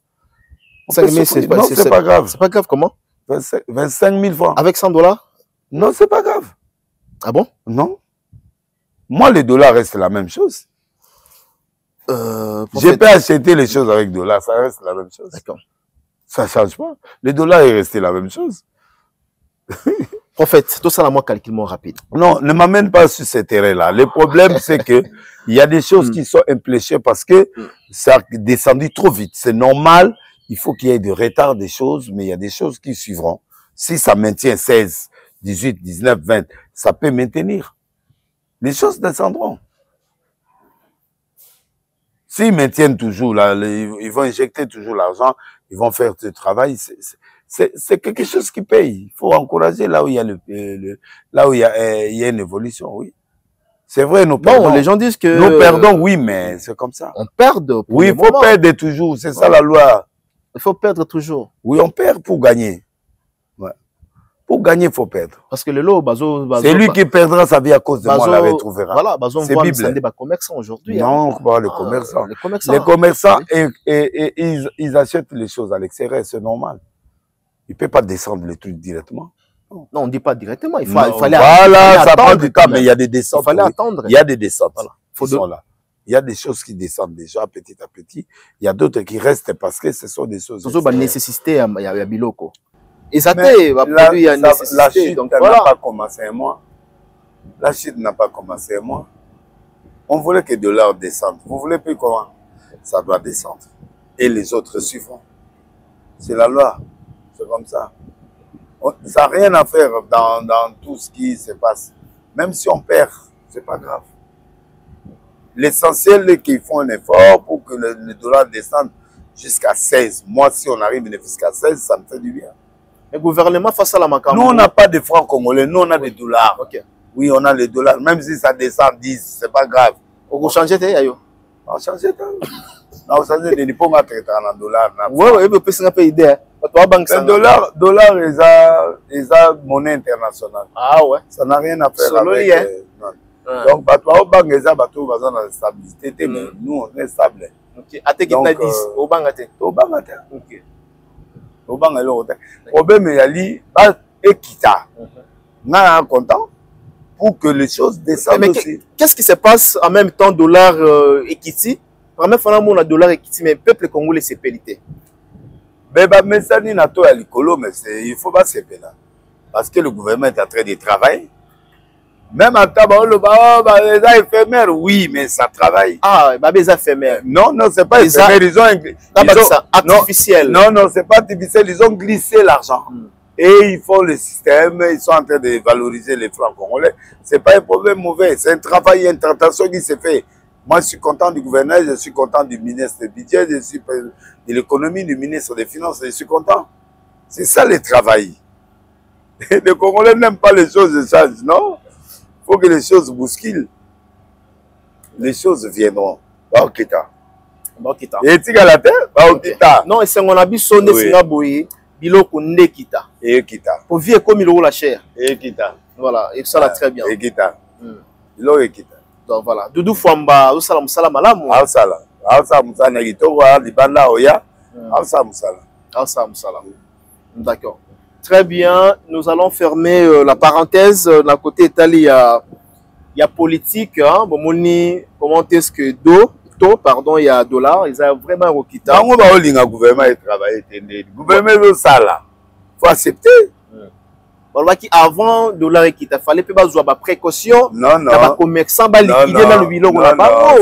5 000, c'est pas grave. C'est pas grave, comment? 25 000 francs. Avec $100? Non, c'est pas grave. Ah bon? Non. Moi, les dollars restent la même chose. Je peux acheter les choses avec dollars, ça reste la même chose. D'accord. Ça ne change pas. Le dollar est resté la même chose. Prophète, tout ça, là, moi, calcul rapide. Non, ne m'amène pas sur ce terrain-là. Le problème, c'est que il y a des choses qui sont impléchées parce que ça a descendu trop vite. C'est normal. Il faut qu'il y ait de retard des choses, mais il y a des choses qui suivront. Si ça maintient 16, 18, 19, 20, ça peut maintenir. Les choses descendront. S'ils maintiennent toujours, là, ils vont injecter toujours l'argent, ils vont faire ce travail, c'est quelque chose qui paye. Il faut encourager là où il y a là où il y a une évolution, oui. C'est vrai, nous perdons. Bon, les gens disent que... Nous perdons, oui, mais c'est comme ça. On perd. Oui, il faut perdre toujours, c'est ça la loi. Il faut perdre toujours. Oui, on perd pour gagner. Ouais. Pour gagner, il faut perdre. Parce que le lot, c'est lui qui perdra sa vie à cause de moi, la retrouvera. Voilà, c'est Bible. C'est des commerçants aujourd'hui. Non, on parle des commerçants. Les commerçants, ils achètent les choses à l'extérieur, c'est normal. Ils ne peuvent pas descendre les trucs directement. Non, on ne dit pas directement. Il fallait voilà, ça prend du temps, mais il y a des descentes. Il fallait attendre. Il y a des descentes. Voilà. Ils sont là. Il y a des choses qui descendent déjà petit à petit. Il y a d'autres qui restent parce que ce sont des choses. Ce sont des nécessités, il y a Biloko. Et ça produit une nécessité. La chute n'a pas commencé un mois. La chute n'a pas commencé un mois. On voulait que de l'or descende. Vous voulez plus comment? Ça doit descendre. Et les autres suivront. C'est la loi. C'est comme ça. Ça n'a rien à faire dans tout ce qui se passe. Même si on perd, c'est pas grave. L'essentiel est qu'ils font un effort pour que le dollar descende jusqu'à 16. Moi, si on arrive jusqu'à 16, ça me fait du bien. Le gouvernement face à la Macambo. Nous, on n'a pas de francs congolais, nous, on a des dollars. Ok. Oui, on a les dollars. Même si ça descend 10, c'est pas grave. On va changer, On change. On change de l'époque à traiter en dollars. Oui, oui, c'est une idée. Le dollar est monnaie internationale. Ah ouais. Ça n'a rien à faire solo avec... Donc, bateau banque eza bateau baza na stabilité, mais nous, on est stable. Ok. Ate qui t'a 10, au bangate. Au bangate. Ok. Au bangate. Problème, il y a li, équita. On est content pour que les choses descendent aussi. Qu'est-ce qui se passe en même temps dollar equity? Vraiment, on a dollar equity, mais le peuple congolais s'est pélité. Mais ça n'est pas tout à l'écolo, mais il faut pas se péler. Parce que le gouvernement est en train de travailler. Même en temps, les éphémères, oui, mais ça travaille. Ah, les éphémères. Non, c'est pas éphémère. Ils ont artificiel. Non, c'est pas artificiel. Ils ont glissé l'argent. Et ils font le système. Ils sont en train de valoriser les francs congolais. C'est pas un problème mauvais. C'est un travail, une tentation qui se fait. Moi, je suis content du gouverneur, je suis content du ministre du budget, je suis de l'économie, du ministre des Finances, je suis content. C'est ça le travail. Les Congolais n'aiment pas les choses de changent, non? Il faut que les choses bousculent. Les choses viendront. Baokita. Et tu as la terre? Baokita. Non, et c'est mon habit sonné, c'est un boye, biloko nekita. Et kita. Pour vivre comme il roule la chair. Et kita. Voilà, et ça là très bien. Et kita. Il est kita. Donc voilà, Doudou Famba, Salam Salam Alam. Salam Salam. D'accord. Très bien, nous allons fermer la parenthèse. D'un côté Italie, il y a politique. Hein. Comment est-ce que pardon, il y a dollar, ils ont vraiment un Rokita. Quand on va au gouvernement et travailler, le gouvernement ça là, faut accepter. Voilà qui avant dollar et quitte, fallait pas avoir précaution. Non. Les commerçants va liquider dans le bilan là-bas.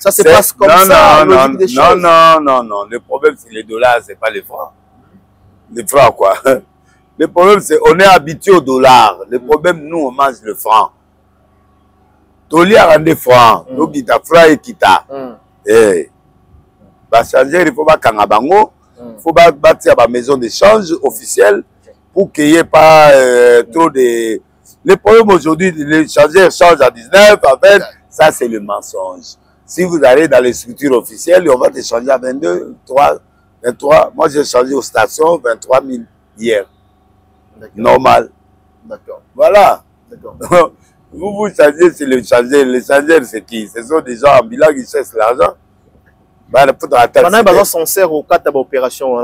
Ça se passe comme ça. Non. Le problème c'est les dollars, c'est pas les francs. Les francs quoi. Le problème c'est on est habitué au dollar. Le problème nous on mange le franc. Toli a rendu franc. Nous qui t'a franc et qui t'a. Bah changer il faut pas kangabango. Il faut pas bâtir ma maison d'échange officielle. Pour qu'il n'y ait pas trop de... Les problèmes aujourd'hui, les changeurs changent à 19, à 20, ça c'est le mensonge. Si vous allez dans les structures officielles, on va te changer à 22, 23. Moi j'ai changé aux stations 23 000 hier. Normal. D'accord. Voilà. D'accord. Vous changez, c'est le changeur. Les changeurs c'est qui? Ce sont des gens ambulants qui cherchent l'argent. Pendant que les sincères au cas d'opération,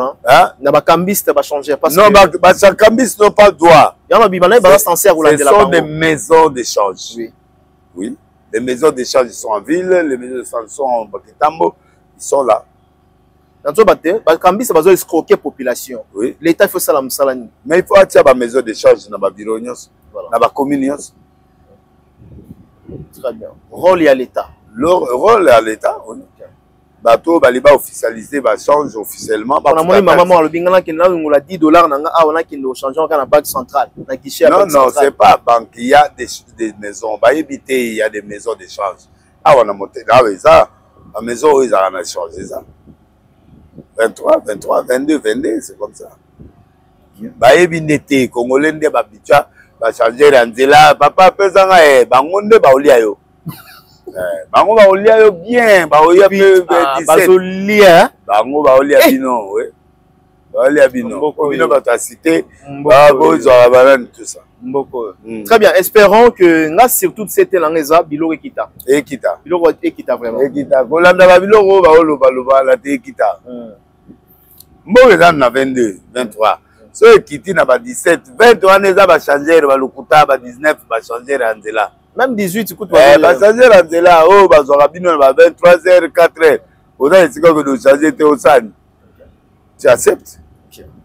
les cambistes vont changer. Non, les cambistes n'ont pas le droit. Ce sont des maisons d'échange. Oui. Les maisons d'échange sont en ville, les maisons d'échange sont en Bakitambo, ils sont là. Les cambistes vont escroquer la population. Oui. L'État fait ça. Mais il faut attirer la maison d'échange dans la bureau, dans la commune. Très bien. Rôle à l'État. Le rôle à l'État, oui. Bateau baliba officialisé ba change officiellement on a mon maman le bingana qui n'a $10 nanga a on a qui nous changeons dans la banque centrale na guichet non c'est pas banque il y a des maisons ba éviter il y a des maisons d'échange on a monté là ça la maison ils ont changé ça 23 22 c'est comme ça ba éviter congolais ndé ba bitua ba changer nzela papa pesanga bangonde ba olia yo bango ba olia yo bien ba olia peu 17 bango ba olia bino oui ba olia bino bino ba ta cité ba bozo la banane tout ça mboko très bien espérons que nga surtout cette langeza biloko ekita biloko ekita vraiment ekita kolanda ba biloko ba oloba la te ekita mboke dans na 22 23 so ekiti na ba 17 23 neza ba changer ba lokuta ba 19 ba changer anzela. Même 18, écoute, bah changer la là, oh, bah, ça va bien, 23h, 4h. On a essayé de changer tes osani. Tu acceptes?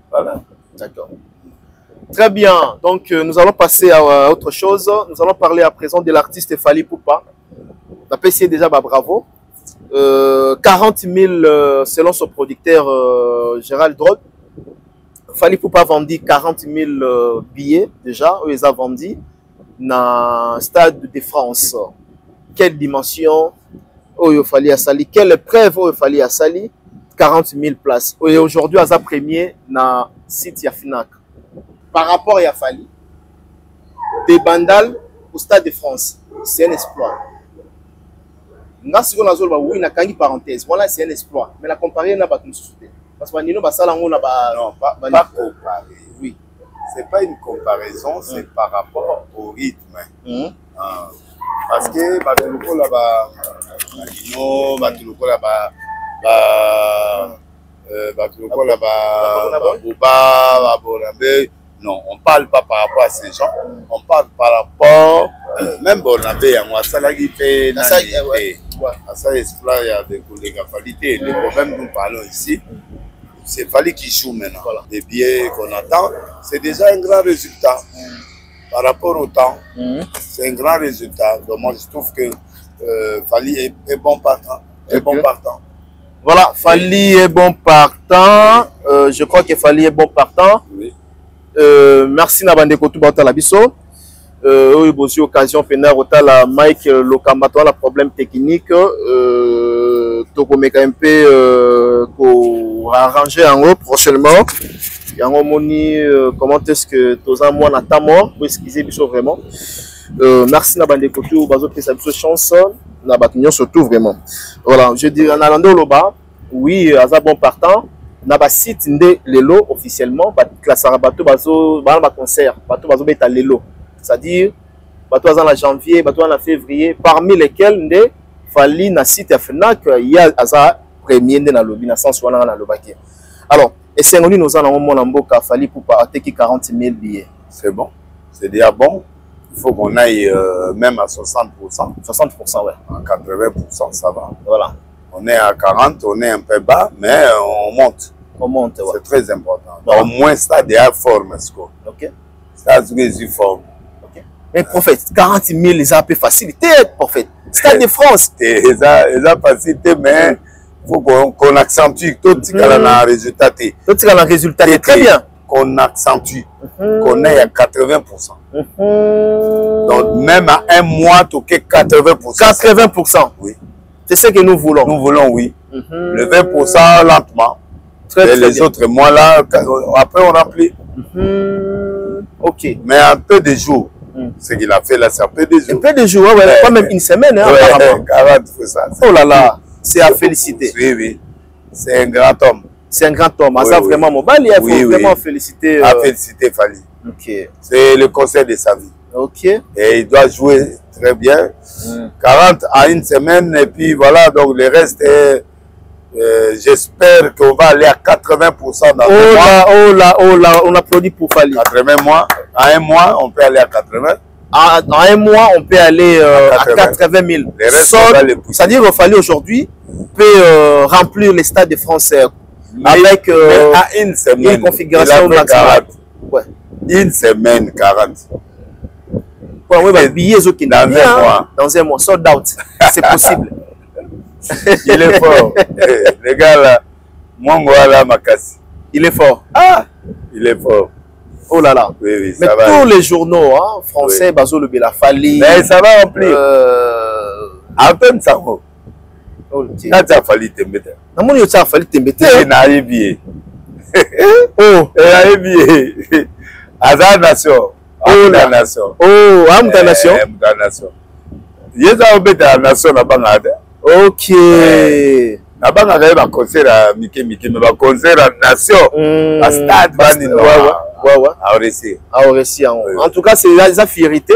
Voilà. D'accord. Très bien. Donc, nous allons passer à autre chose. Nous allons parler à présent de l'artiste Fally Ipupa. La PC déjà, bah, bravo. 40 000, selon son producteur Gérald Drog. Fally Ipupa a vendu 40 000 billets déjà. Eux, ils ont vendu. Dans le stade de France, quelle dimension il fallait à Sali, quelle épreuve il fallait à Sali, 40 000 places. Et aujourd'hui, à sa premier, dans le site Yafinak. par rapport à Fali, des bandales au Stade de France, c'est un exploit. Oui, na kangi parenthèse. Voilà, c'est un exploit. Mais la comparer n'a pas tout souté. Parce que nous, non, pas comparer. Oui. C'est pas une comparaison, c'est par rapport au rythme. Parce que Batuluko là-bas, Batuluko là-bas, Batuluko là-bas, Bouba, Bornabé. Non, on ne parle pas par rapport à ces gens, on parle par rapport, même Bornabé, à moi, ça l'a fait, ça exploit, il y a des collègues à qualité. Le problème, nous parlons ici, c'est Fali qui joue maintenant. Voilà. Les billets qu'on attend, c'est déjà un grand résultat. Par rapport au temps, c'est un grand résultat. Donc moi, je trouve que Fali est bon partant. Bon partant. Voilà, Fali est bon partant. Je crois que Fali est bon partant. Oui. Merci Nabande Kotou Bautala Bisso. Oui, aussi occasion pénale la Mike Lokamato la problème technique. Tokomeka un peu pour arranger en haut prochainement. Yango moni comment est-ce que tous en moi n'attend mort pour excuser Bisso vraiment. Merci Nabande Kotou Bazo que ça Bisso chance Nabatunyo surtout vraiment. Voilà, je dis en allant au bas. Oui, à bon partant. Naba site ndé lelo officiellement classe bateau bazo ba concert bateau bazo beta lelo c'est-à-dire bateau en janvier bateau en février parmi lesquels ndé Fali na site ya FNAC il y a aza premier ndé na lobby na sens wana na lobaki. Alors et c'est ngoni nous en mona mboka Fali pour partir 40 000 billets. C'est bon, c'est déjà bon. Il faut qu'on aille même à 60%. 60% ouais. À 80% ça va. Voilà. On est à 40, on est un peu bas, mais on monte. On monte, ouais. C'est très important. Voilà. Au moins, ça a forme. Ok. Ça a forme. Ok. Mais prophète, 40 000, les a un peu facilité, prophète. Stade de France. Ils ont facilité, mais il faut qu'on accentue. Tout ce qu'il y a un résultat. Tout ce qu'il y a un résultat. Très bien. Qu'on accentue. Qu'on ait à 80%. Donc, même à un mois, tu as 80%. 80%. Oui. C'est ce que nous voulons. Nous voulons, oui. Le 20% lentement. Et les autres mois là, après on remplit. Ok. Mais un peu de jours. Ce qu'il a fait là, c'est un peu de jours. Un peu de jours, ouais, pas même une semaine. Hein, ouais, 40, ça. Oh là là, c'est à féliciter. Oui, oui. C'est un grand homme. C'est un grand homme. Oui, ça, oui. Vraiment, mobile, il faut vraiment féliciter. À féliciter Fali. Ok. C'est le conseil de sa vie. Ok. Et il doit jouer très bien. 40 à une semaine, et puis voilà, donc le reste est. J'espère qu'on va aller à 80% dans le mois. Oh là, on applaudit pour Fali. 80 mois. À un mois, on peut aller à 80. Dans un mois, on peut aller à 80 000. C'est-à-dire qu'il Fali aujourd'hui peut remplir les stades de France avec à une semaine, une configuration maximale. Ouais. Une semaine, 40. Ouais, ouais, billets dans un mois, sold out. C'est possible. Il est fort. Le gars là, Mongo là, Makassi. Il est fort. Ah, il est fort. Oh là là. Oui, oui, mais ça va. Tous les journaux hein, français, oui. Bazo le Bela Fali. Mais ça va remplir. À peine ça. Quand tu as fallu te mettre. Non, mais tu as fallu te mettre. Il n'a rien bien. Oh, il n'a rien bien. Azar Nation. Oh la nation. Oh, Amta Nation. Amta Nation. Il y a un nation là-bas. Ok. Là-bas, il y a un concert à Mickey, mais un concert à Nation. À Stade, à Oressi. En tout cas, c'est la fierté.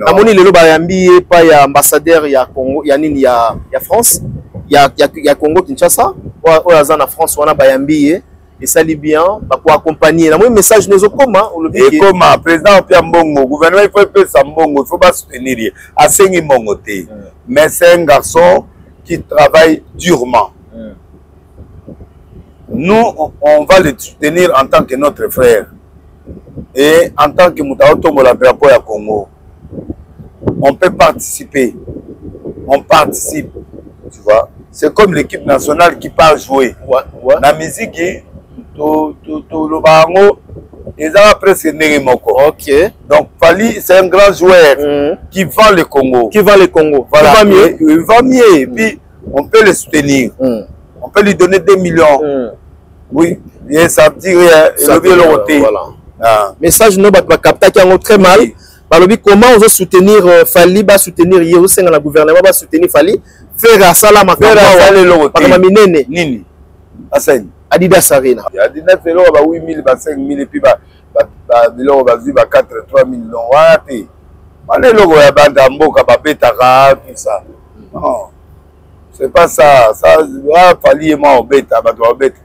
À mon île, il y a ambassadeur, il y a Congo, il y a France, il y a Congo Kinshasa, il y a France, il y a Bayambi. Et ça lit bien, pour accompagner. Le message nous comment et comme président Pierre Mbongo, le gouvernement il faut faire ça Mbongo, il faut pas soutenir. À Sengi Mbongo, mais c'est un garçon qui travaille durement. Nous, on va le soutenir en tant que notre frère et en tant que Moutaotombo la drapeau à Congo. On peut participer, on participe, tu vois. C'est comme l'équipe nationale qui part jouer. La musique le bango, ils ont presque Nérimoko. Ok. Donc Fali, c'est un grand joueur qui vend le Congo. Voilà. Il va mieux. Il va mieux. Et puis, on peut le soutenir. On peut lui donner 2 millions. Oui. Et ça dit rien. Voilà. Message no bat capta qui ont très mal. Balobi comment on veut soutenir Fali, ba soutenir Yéhou Senga la gouvernement, ba soutenir Fali. Faire ça la makamba wa minene nini. Asen. Adidas Arena. Adidas Felo ba 8000 ba 5000 et puis ba biloko ba zi ba 4 3000 non wati. Mané logo ya banda mboka ba betaka tout ça. Non. C'est pas ça, ça va Fali et moi au bêta, ba doit bêta.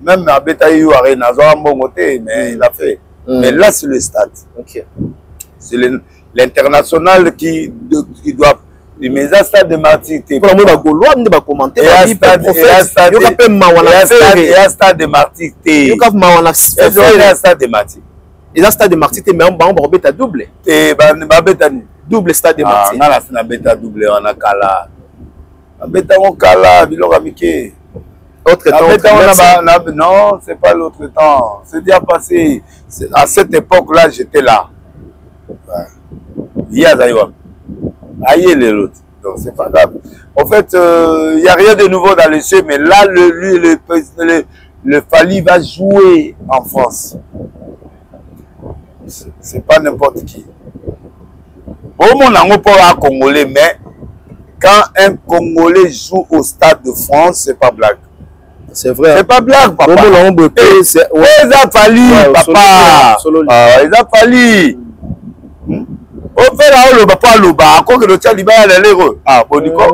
Même à bêta you Arena, ça un bon côté mais il a fait. Mais là c'est le stade. OK. C'est l'international qui doit mais ça stade de martyr pour moi ba gaulois ne ba commenter ba stade yo ka pe mawana stade de martyr yo ka mawana stade de martyr et là stade de martyr mais on ba beta double et ba beta ni double stade de martyr na la beta double on a kala beta on kala biloko mike autre temps non c'est pas l'autre temps c'est déjà passé à cette époque là j'étais là il y a d'ailleurs aïe les autres, donc c'est pas grave. En fait, il n'y a rien de nouveau dans le jeu, mais là, le Fali va jouer en France. C'est pas n'importe qui. Bon, mon amour pour un Congolais, mais quand un Congolais joue au Stade de France, c'est pas blague. C'est vrai. C'est pas blague, papa. C'est ils ont Fali, papa. Ils ont Fali. On fait là le papa le bas encore que le tien libère les héros boniko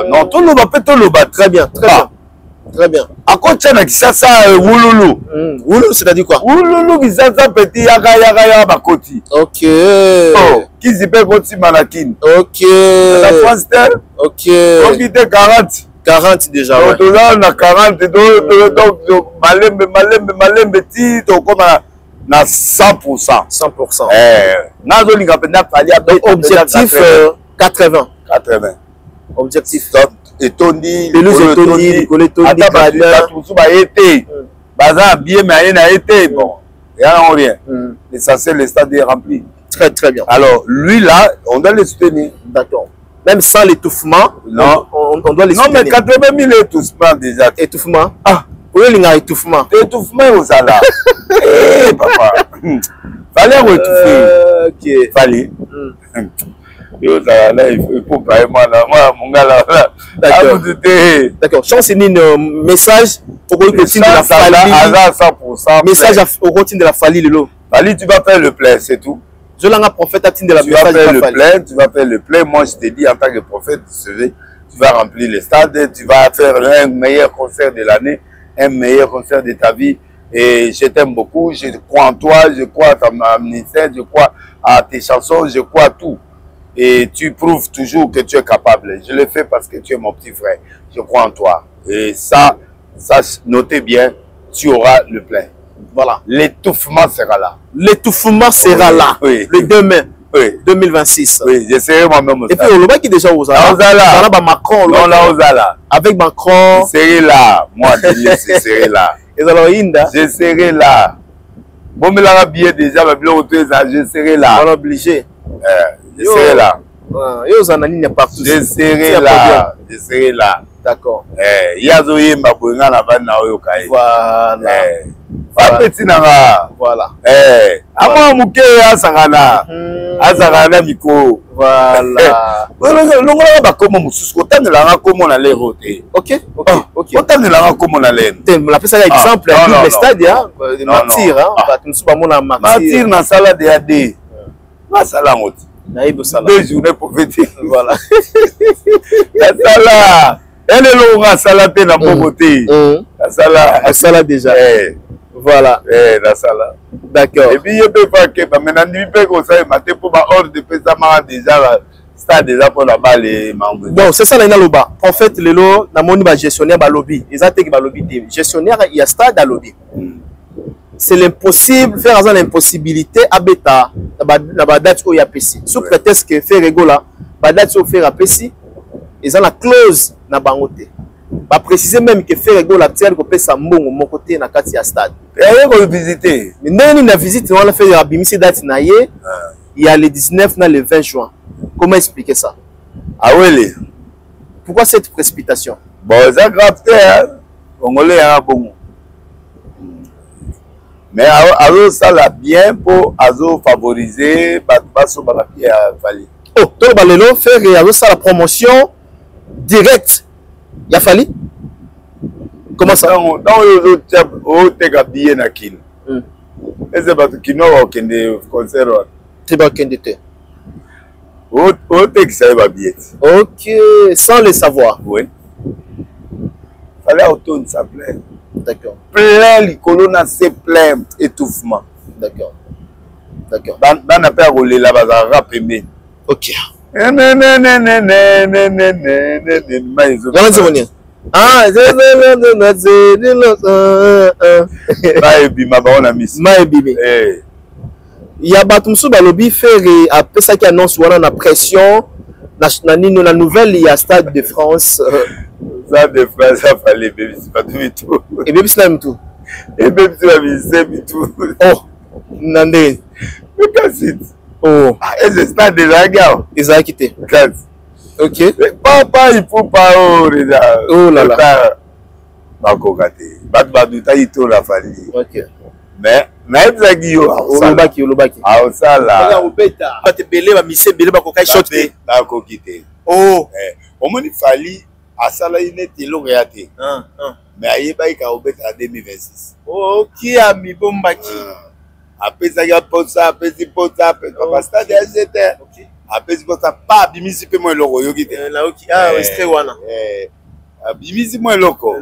non tout le bas tout le bas très bien très bien à quoi tient qui ça wululu wululu c'est-à-dire quoi wululu qui ça petit yaga bakoti OK qui zipe koti manakine OK la France tel OK on était 40 déjà donc là on a 40 donc malembe ti to comme na 100%. 100%. Objectif 80. Objectif. Et Tony, bon, il n'y a rien. L'essentiel, le stade est rempli. Très très bien. Alors, lui là, on doit le soutenir. D'accord. Même sans l'étouffement, non. On doit les soutenir. Non, mais 80 000 étouffements déjà. Étouffement. Ah. Oui, il y a étouffement. Étouffement au salaire. Eh, papa. Fallait étouffer. Ok. Fallait. Là, il faut pas moi là. Moi, mon gars là. D'accord. Chance un message au routine de la Fali. À 100%. Message au routine de la Fali, Lelo. Fali, tu vas faire le plein, c'est tout. Je l'ai un prophète à de la tu vas faire le plein, tu vas faire le plein. Moi, je te dis en tant que prophète, tu vas remplir le stade, tu vas faire un meilleur concert de l'année. Un meilleur concert de ta vie et je t'aime beaucoup, je crois en toi, je crois à ta ministère, je crois à tes chansons, je crois à tout et tu prouves toujours que tu es capable. Je le fais parce que tu es mon petit frère, je crois en toi et ça notez bien, tu auras le plein. Voilà, l'étouffement sera là. L'étouffement sera là, oui. Le 2 mai 2026. Oui, je serai moi-même. Et puis, on va qui déjà aux Ala. Macron. Non, là, aux Ala. Avec Macron. Je serai là. Moi, je serai là. Et alors, Inda. Je serai là. Bon, mais là, billet déjà, je serai là. On est obligé. Je serai là. Je serai là. Je serai là. D'accord. Voilà. Amo muke asangana. Asangana miko. Voilà. Longo ba komo mususu ko tanela komo na lero te. OK. Ko tanela komo na lero. La pesa exemple du stade de martyr ba tumsu ba mona martyr na sala de AD. Ma sala ngoti. Na ibo sala. 2 journées prophétiques. Voilà. La sala. Elle est longue sala te na boboté. La sala déjà. Voilà. La sala. D'accord. Et puis il peut pas que maintenant il peut que ça maté pour ba ordre de pesama déjà stade déjà pour la balle les membres. Bon, c'est ça là loba. En fait lelo na moni ba gestionnaire ba lobby. Ils ont ba lobby gestionnaire il y a stade à lobby. C'est l'impossible faire dans l'impossibilité à beta na ba date au yapesi. Sous prétexte que faire régola ba date au faire apesi. Ils ont la clause na bangote. Va préciser même que faire ego la tienne ko pesa mbongo mon côté na kati ya stade. Et on visiter. Mais nani na visite on a fait la bimisi date na ye. Il y a le 19 na le 20 juin. Comment expliquer ça? Ah oui. Pourquoi cette précipitation? Bon, ça grave hein. Congolais a bon. Mais azo sala bien pour azo favoriser baso balapi à Fali. Oh, donc balelo faire azo sala promotion directe. Ya Fali? Comment ça? Dans les autres tega billet na kin. Et c'est parce que nous okende concert. C'est pas qu'un dété. Au texte ça va billet. OK, sans le savoir. Oui. Fallait automne ça plaît. D'accord. Plein les colonnes c'est plein étouffement. D'accord. D'accord. Dans la paire rouler là bas rap aimé. OK. Ah, il y a Batumsu Balobi faire après ça qui annonce voilà la pression la nouvelle il y a Stade de France. Stade de France ça fallait bébé c'est pas tout. Et bébé c'est tout. Et bébé c'est tout. Oh, nandé. Mais qu'est-ce oh, et c'est Stade de la gare. Ils ont quitté. OK. Papa il faut pas oh là là. Ba kokate. Ba duta ito la fali. OK. Mais naibzaki yo olobaki aosala obeta batebele bamise bele bakokai shot te bakokite oh omoni Fali asala inete eloko ya te mais ayebaki ka obeta na 2026 ok amibombaki apesaki posa apesi posa papa stade ya jete apesi posa pa abimisi mpe mo eloko oyoki te restre wana abimisi mo eloko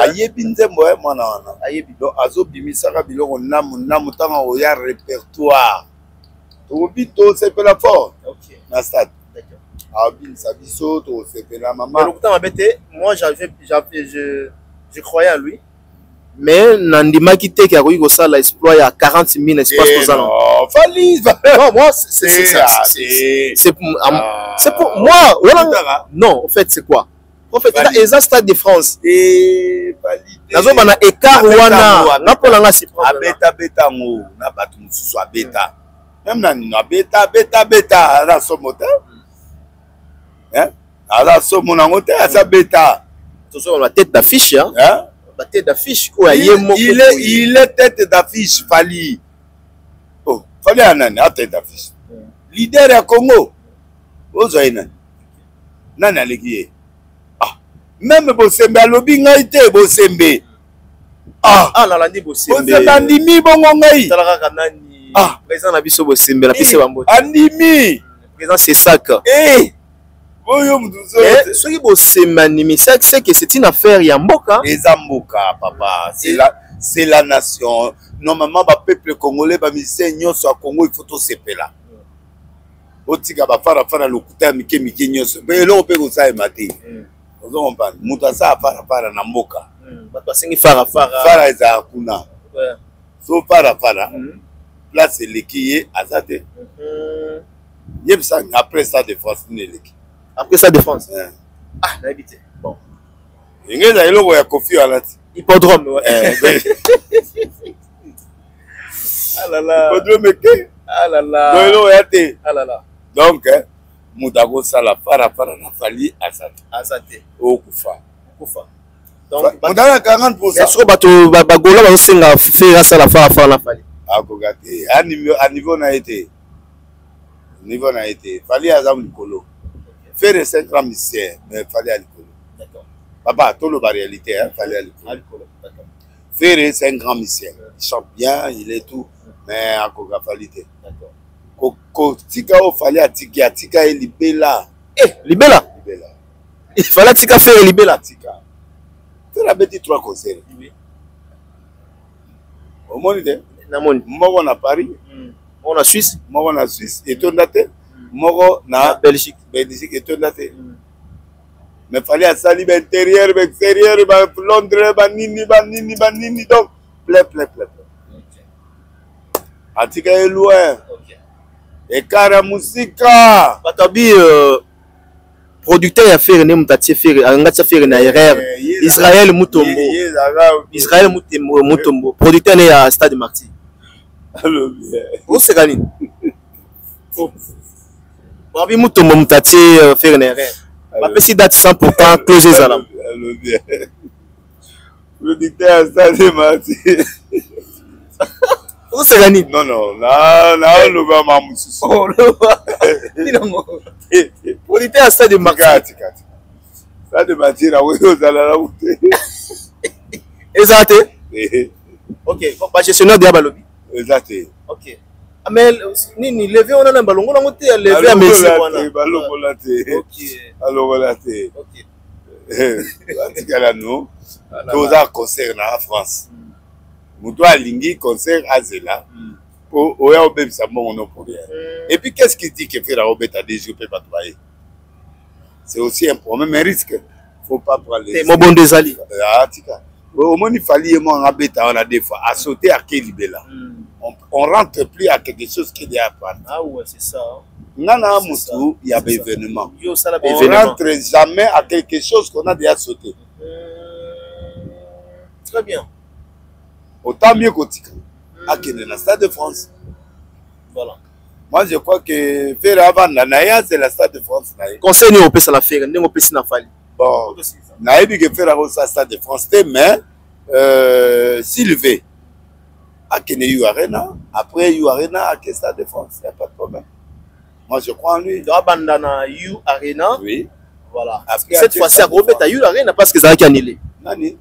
ayebi nzembo mwana wana ayebi donc azobimisaka biloko namu ntango oya répertoire tokobi tosepela fort na stade abimisa biso tosepela mama lokuta mabe te moi je croyais à lui mais nandimaki te ke akoki kosala exploit ya 40 000 espace kozala Fali non moi c'est pour moi non en fait c'est quoi en fait eza Stade de France nazoba na écart wana napolanga si abeta ngo na bato mosusu abeta même na nino abeta ala somo te ala somo nango te asa beta tozo la tête d'affiche la tête d'affiche quoi il est tête d'affiche Fali oh Fali anani a tête d'affiche leader ya Congo ozo ina nani aleki même bosembe alobi ngai te bosembe nalandi bosembe andimi bongo ngai talaka nani président na biso bosembe la pise bambote andimi président c'est ça oyo mutuzo soki bosembe andimi c'est que c'est une affaire ya mboka eza mboka papa c'est la nation normalement ba peuple congolais ba musicien nyonso ya Congo il faut to sepela otika ba fara lokuta mike nyonso pe eloko pe ko sa emate ozo kompana mutu asa fara na mboka bato asengi fara eza kuna so fara place eleki ye aza te yebisa après ça de France neleki après ça défense nayebi te bon ingeza eloko ya kofi wana ti hippodrome hippodrome ke eloko ya te donc mutu akosala fara na Fali aza te okufa mutana 40% soko bato bagola bazosenga fere asala fara na Fali akoka te a niveau na ye te Fali aza likolo fere 5 ans musicien mais Fali a likolo papa toloba réalité Fali a likolo fere 5 ans musicien il chante bien il est tout mais akoka Fali te tika o Fali atika e libela il fallait tika faire libela fere abeti 3 concerts omoni te namoni moko na Paris moko na Suisse etonda te moko na Belgique etonda te mais Fali asali ba intérieur ba extérieur ba Londres ba nini donc plein atika e loin ekara musika batabi producteur ya fere ne mutatie fere angatia fere na erreur Israël Mutombo producteur ne ya Stade Marty oseka nini babi Mutombo mutatie fere na erreur bapesi date 100% close ezala producteur ya Stade Marty Où c'est Rani? Non, non, là, le gars m'a moussou. Oh, le gars. On était à stade de Marseille. Ça de bâtir à oui, aux alarmes. Exact. Ok, bah gestionnaire de Balobi. Exact. Ok. Mais ni levé on a un ballon, on a monté à lever à Messi. Ballon volaté. Ok. Ballon volaté. Ok. Là nous, tous à concert en France. Nous doit aligner concert à Zela. Pour oya obem ça bon on pour rien. Et puis qu'est-ce qui dit que faire la obeta déjà peut pas travailler? C'est aussi un problème, un risque. Faut pas prendre les. Mon bon désali. Ah tika. Au moins il fallait moi en bêta on a des fois à sauter à quel libéla. On rentre plus à quelque chose qui est à part. Ah ouais, c'est ça. Nana Moussou, il y a des événements. On ne rentre jamais à quelque chose qu'on a déjà sauté. Très bien. Autant mieux qu'au Tika. À le Stade de France. Voilà. Moi, je crois que faire avant Naya, c'est le Stade de France. Conseil, on peut se la faire. On peut se la faire. Bon, Naya dit que faire avant le Stade de France, mais s'il veut, à Keneyu Arena, après You Arena, à quel Stade de France, il n'y a pas de problème. Moi, je crois en lui. Dans Bandana You Arena. Oui. Voilà. Après, cette fois-ci, à Robert, à You Arena, parce que ça a été annulé. Nani.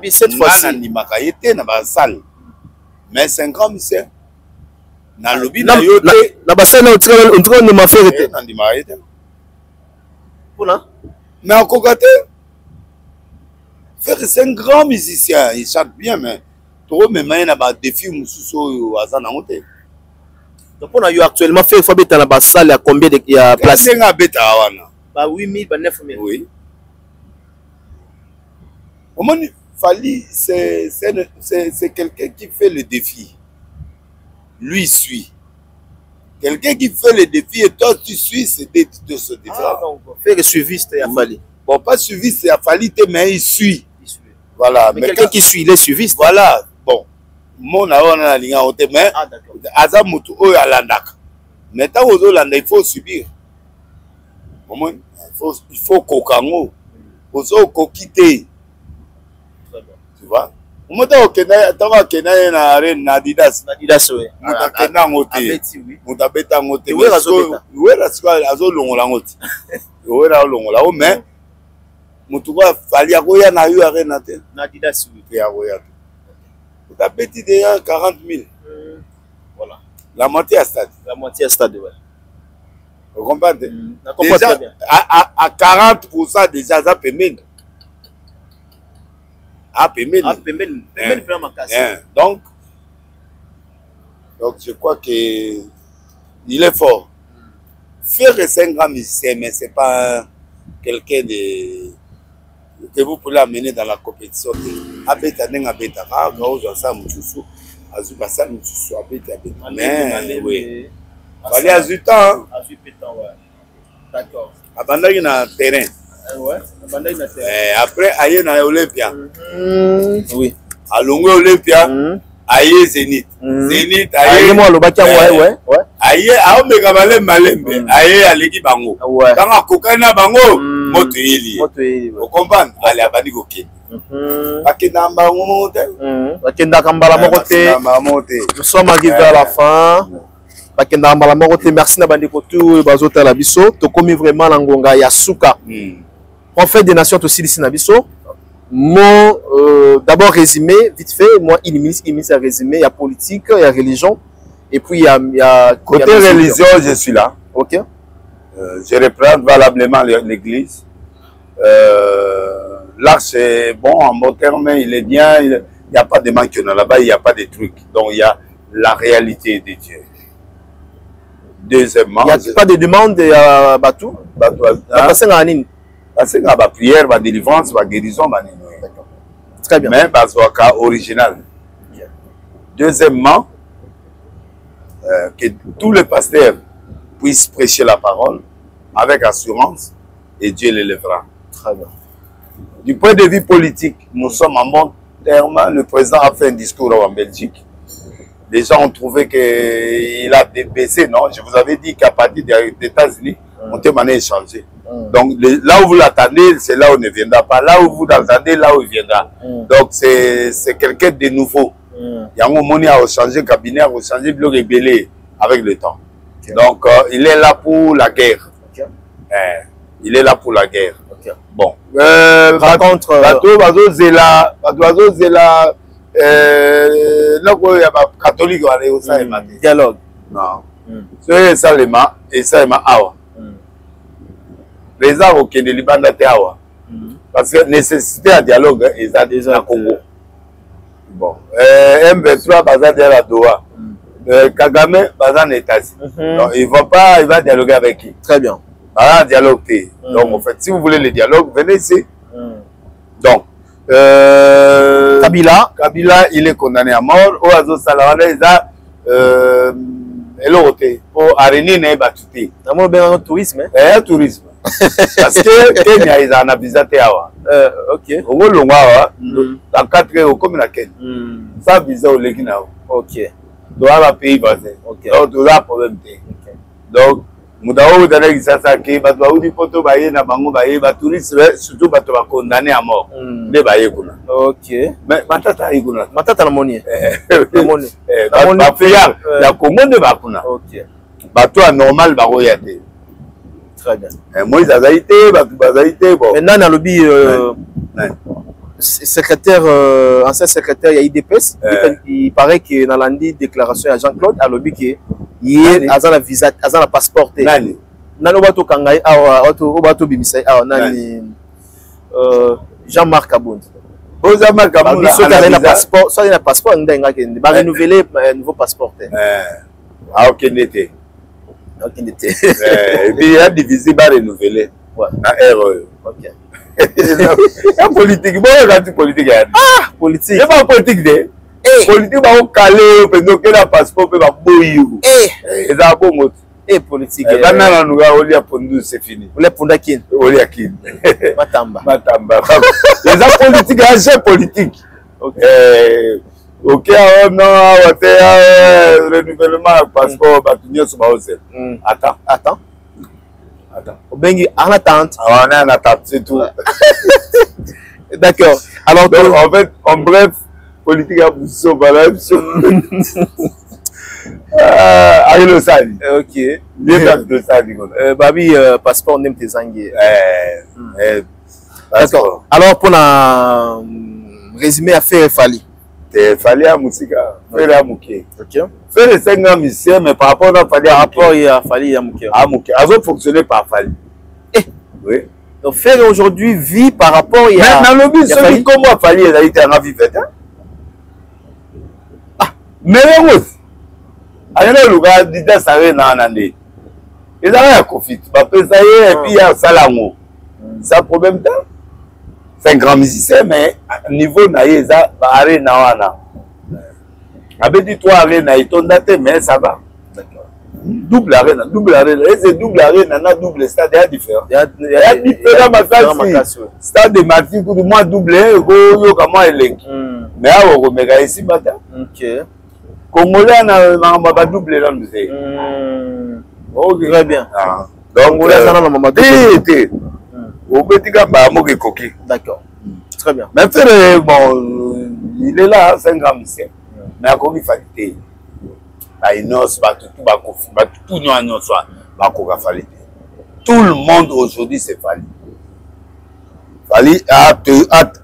Cette fois-ci. Nani Makayete, dans la salle. Mais 5 ans, monsieur. Dans le lobby, dans le yoté. Dans la salle, on train de m'en faire. Dans le Makayete. Voilà. Mais en Kokate, frère, c'est un grand musicien. Il chante bien, mais. Trop, mais il y a des défis, Moussou, à Zanamote. Donc, on a eu actuellement fait, il faut mettre dans la salle, il y a combien de places? C'est un bêta, bah 8 000, 9 000. Oui. Au moins, Fali, c'est quelqu'un qui fait le défi. Lui, il suit. Quelqu'un qui fait le défi et toi, tu suis, c'est de ce défi. Ah, donc, faire le suivi, c'était à Fali. Bon, pas suivi, c'est à Fali, mais il suit. Voilà. Mais quelqu'un qui suit, il est suivi. Voilà. Bon. Mon aon a ligne en haute main. Ah, d'accord. Azamutu o ya landak. Mais tant aux Hollandais, il faut subir. Au moins, il faut kokango. Ozo kokite. Tu vois? Au moins, tant que Kenya na arène Nadidas. Nadidas, oui. Muta Kenya ngote. Muta beta ngote. Uwe rasko azo longola ngote. Uwe ra longola. O mais mutu va fali akoya na yu arène naté. Nadidas, oui. Ya koya. Tu as petit déjà 40 000. Voilà. La moitié à stade. La moitié à stade, ouais. Vous comprenez? Déjà, à 40% déjà, ça peut même. Ah, peut même. Ah, peut même. Donc, je crois qu'il est fort. Faire c'est un grand musicien, mais ce n'est pas quelqu'un de... que vous pouvez amener dans la compétition. Abeta nenga beta ka gauza sa mususu azuba sa mususu abeta abeta. Mais oui. Fallait azuta. Azuta ouais. D'accord. Abandaki na terrain. Ouais, abandaki na terrain. Après aye na Olympia. Oui. Alongo Olympia. Aye Zénith. Zénith aye moi le baki ouais. Aye aomeka malembe. Aye aleki bango. Tanga kokana bango. Moto ili. Vous comprenez? Allez, abandi koke. Bakenda mbango mote. Bakenda kambala mokote. Nous sommes arrivés à la fin. Bakenda mbala mokote. Merci na bandi kotu bazota la biso. To komi vraiment la ngonga ya suka. Prophète des nations aussi ici na biso. Mon d'abord résumé vite fait. Moi il un résumé. Il y a politique, il y a religion. Et puis il y a côté religion, je suis là. OK. Je reprends valablement l'église. Là, c'est bon, en bon terme, il est bien. Il n'y a pas de manque là-bas, il n'y a pas de trucs. Donc, il y a la réalité de Dieu. Deuxièmement, il n'y a pas de demande à Batou. Parce que la prière, la délivrance, la guérison, très bien. Mais c'est original. Deuxièmement, que tous les pasteurs puissent prêcher la parole avec assurance et Dieu l'élèvera. Très bien. Du point de vue politique, nous sommes en bon terme. Le président a fait un discours en Belgique. Les gens ont trouvé qu'il a baissé, non? Je vous avais dit qu'à partir des États-Unis, on peut maintenant échanger. Donc là où vous l'attendez, c'est là où il ne viendra pas. Là où vous l'attendez, là où il viendra. Donc c'est quelqu'un de nouveau. Yango moni a changé cabinet, a changé le rébellé avec le temps. Donc il est là pour la guerre. Il est là pour la guerre. Bon. Par contre, bateau zela catholique dialogue. Non. C'est ça les ma et ça ma awa. Les arts au Kenya libanda te awa. Parce que nécessité à dialogue et ça déjà Congo. Bon. M23 bazar de la Doha. Kagame bazar États-Unis. Donc il va dialoguer avec qui? Très bien. Ah, dialogue. Donc en fait, si vous voulez le dialogue, venez ici. Donc Kabila, il est condamné à mort. Oazo Salawana, il a l'autre pour arrêter n'est pas tout. D'amour bien tourisme. Tourisme. Parce que Kenya ils en a visité awa. Ok. Au Longa dans 4 heures comme la Kenya. Ça visa au Lekina. Ok. Donc à pays basé. Ok. Donc tout là problème. Donc Moudao dans l'exercice qui va doit dire photo bailler na bango bailler ba touriste surtout ba to ba condamné à mort. Ne bailler kuna. Ok. Mais matata ikuna. Matata na moni. Na moni. Ba faire la Congo ne ba kuna. Ok. Ba to normal ba royauté. Très bien. Moïse Azaïté, Bazaïté, bon. Maintenant, dans le lobby, secrétaire, ancien secrétaire, il y a IDPS. Il paraît que dans la déclaration à Jean-Claude, à lobby, il y a un visa, un passeport. Nani? Nani Obato Kangai, Obato Bimisai, Nani Jean-Marc Abound. Jean-Marc Abound, soit il y a un passeport, soit il y a un passeport, il va renouveler un nouveau passeport. Ah, ok, n'était. Et puis il y a divisé, il va renouveler. Na RE. Ok. La politique, bon, la politique. Ah, politique. C'est pas politique, de. Politique, va au calé, pendant que la passeport peut va bouillir. Et ça a beau mot. Et politique. Banana nous a oli à Pondu, c'est fini. Oli à Pondakin. Oli à Kin. Matamba. Matamba. Les politiques, c'est politique. Ok. Ok, non, renouvellement passeport, Attends. Bengi, en attente. On est en attente, c'est tout. D'accord. Alors, donc, en fait, en bref, politique à Bousso, Ari le Sani. Ok. Le Sani. Babi, passeport, n'aime tes sangues. D'accord. Alors, pour la résumé, affaire Fali. Fallait à Moussika, faire à Mouké. Ok. Faire les 5 ans musiciens, mais par rapport à Fallait à rapport à Fallait à Mouké. À Mouké. Elles ont fonctionné par Fallait. Oui. Donc, faire aujourd'hui vit par rapport à. Mais dans le but, celui comment Fallait, il a été en vivant. Ah, mais les roses. Il y a un gars qui dit ça, ça va en année. Il y a un conflit. Et puis il y a un salango. C'est un problème de. C'est un grand musicien, mais niveau naïe, ça va arrêter nawana. Avec du 3 arrêts naïe, ton date, mais ça va. Double arrêt, et c'est double arrêt, nana double stade, il y a différent. Il y a différent, stade de Martin, pour moi double, go comment il est. Mais à Omega ici, matin. Ok. Congolais, on va doubler là, nous c'est. Ok, très bien. Donc, on a été. Au petit gars, d'accord. Très bien. Mais frère, bon, il est là, c'est un grand musicien. Mais à quoi il fallait tout le monde aujourd'hui c'est Fali. Fali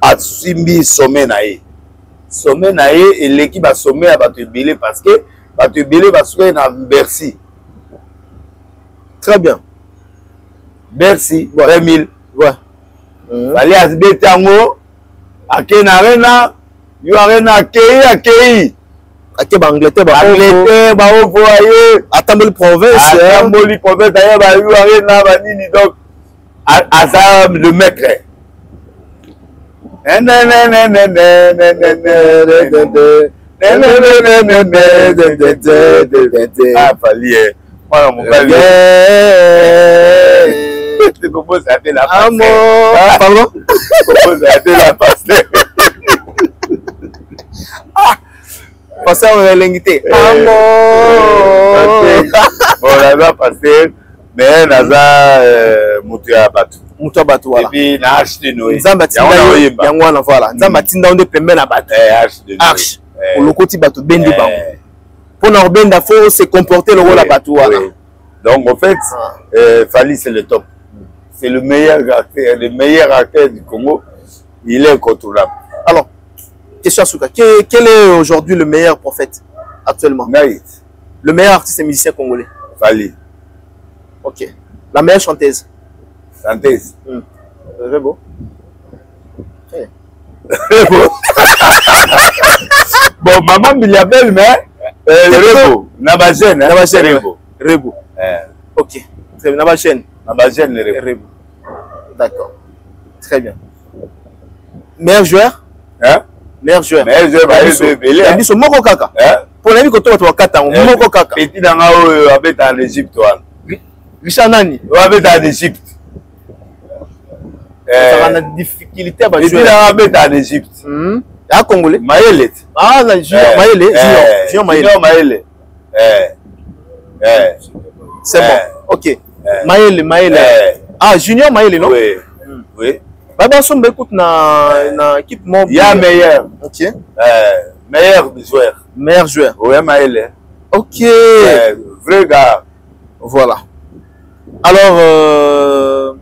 a suivi sommet naïe. Sommet naïe et l'équipe a sommet à battre Bélé parce que battre Bélé va se faire dans Bercy. Très bien. Bercy, 20 000. Ouais. Fali a se tango à Ken Arena, you Arena accueilli. Ake Angleterre, voyez. Atamboli province. Atamboli province, d'ailleurs, you Arena, Vanini, donc, à le maître. Ah, Fali, moi, mon père. C'est comment ça fait la passe. Pardon? Comment ça fait la passe. Passer en l'ingité. Bon, on va passer, mais on a Moutia Batou. Moutia Batou, voilà. Et puis, on a acheté Noé. Zamba Tinda, Yangwana, voilà. Zamba Tinda, on est pembe na Batou. Arche de Noé. au lokoti bato bendi bango. Pour nous benda faut se comporter le rôle à bato. Donc en fait, Fally c'est le top. C'est le meilleur acteur du Congo. Il est incontournable. Alors, question à Souka. Quel est aujourd'hui le meilleur prophète actuellement? Naït. Le meilleur artiste et musicien congolais? Fally. Ok. La meilleure chanteuse? Chanteuse. Rebo. Rebo. Bon, maman Miliabel, mais Rebo. Nabagène. Rebo. Rebo. Ok. Nabagène. Nabagène, Rebo. D'accord. Très bien. Meilleur joueur? Hein? Meilleur joueur. Meilleur joueur. Il y a Moko Kaka. Pour la vie que tu as 4 ans, Moko Kaka. Petit dans en Égypte. Richard Nani. En Égypte. Ça a des difficultés à jouer. En Égypte. Ah, Congolais. Maëlle. Ah, Junior Maëlle. Junior Maëlle. C'est bon. Ok. Maëlle. Ah, Junior Maëlle, non? Oui. Oui. Baba Sombe écoute na équipe mon. Il y a meilleur. Ok. Meilleur joueur. Meilleur joueur. Oui, Maëlle. Ok. Vrai gars. Voilà. Alors,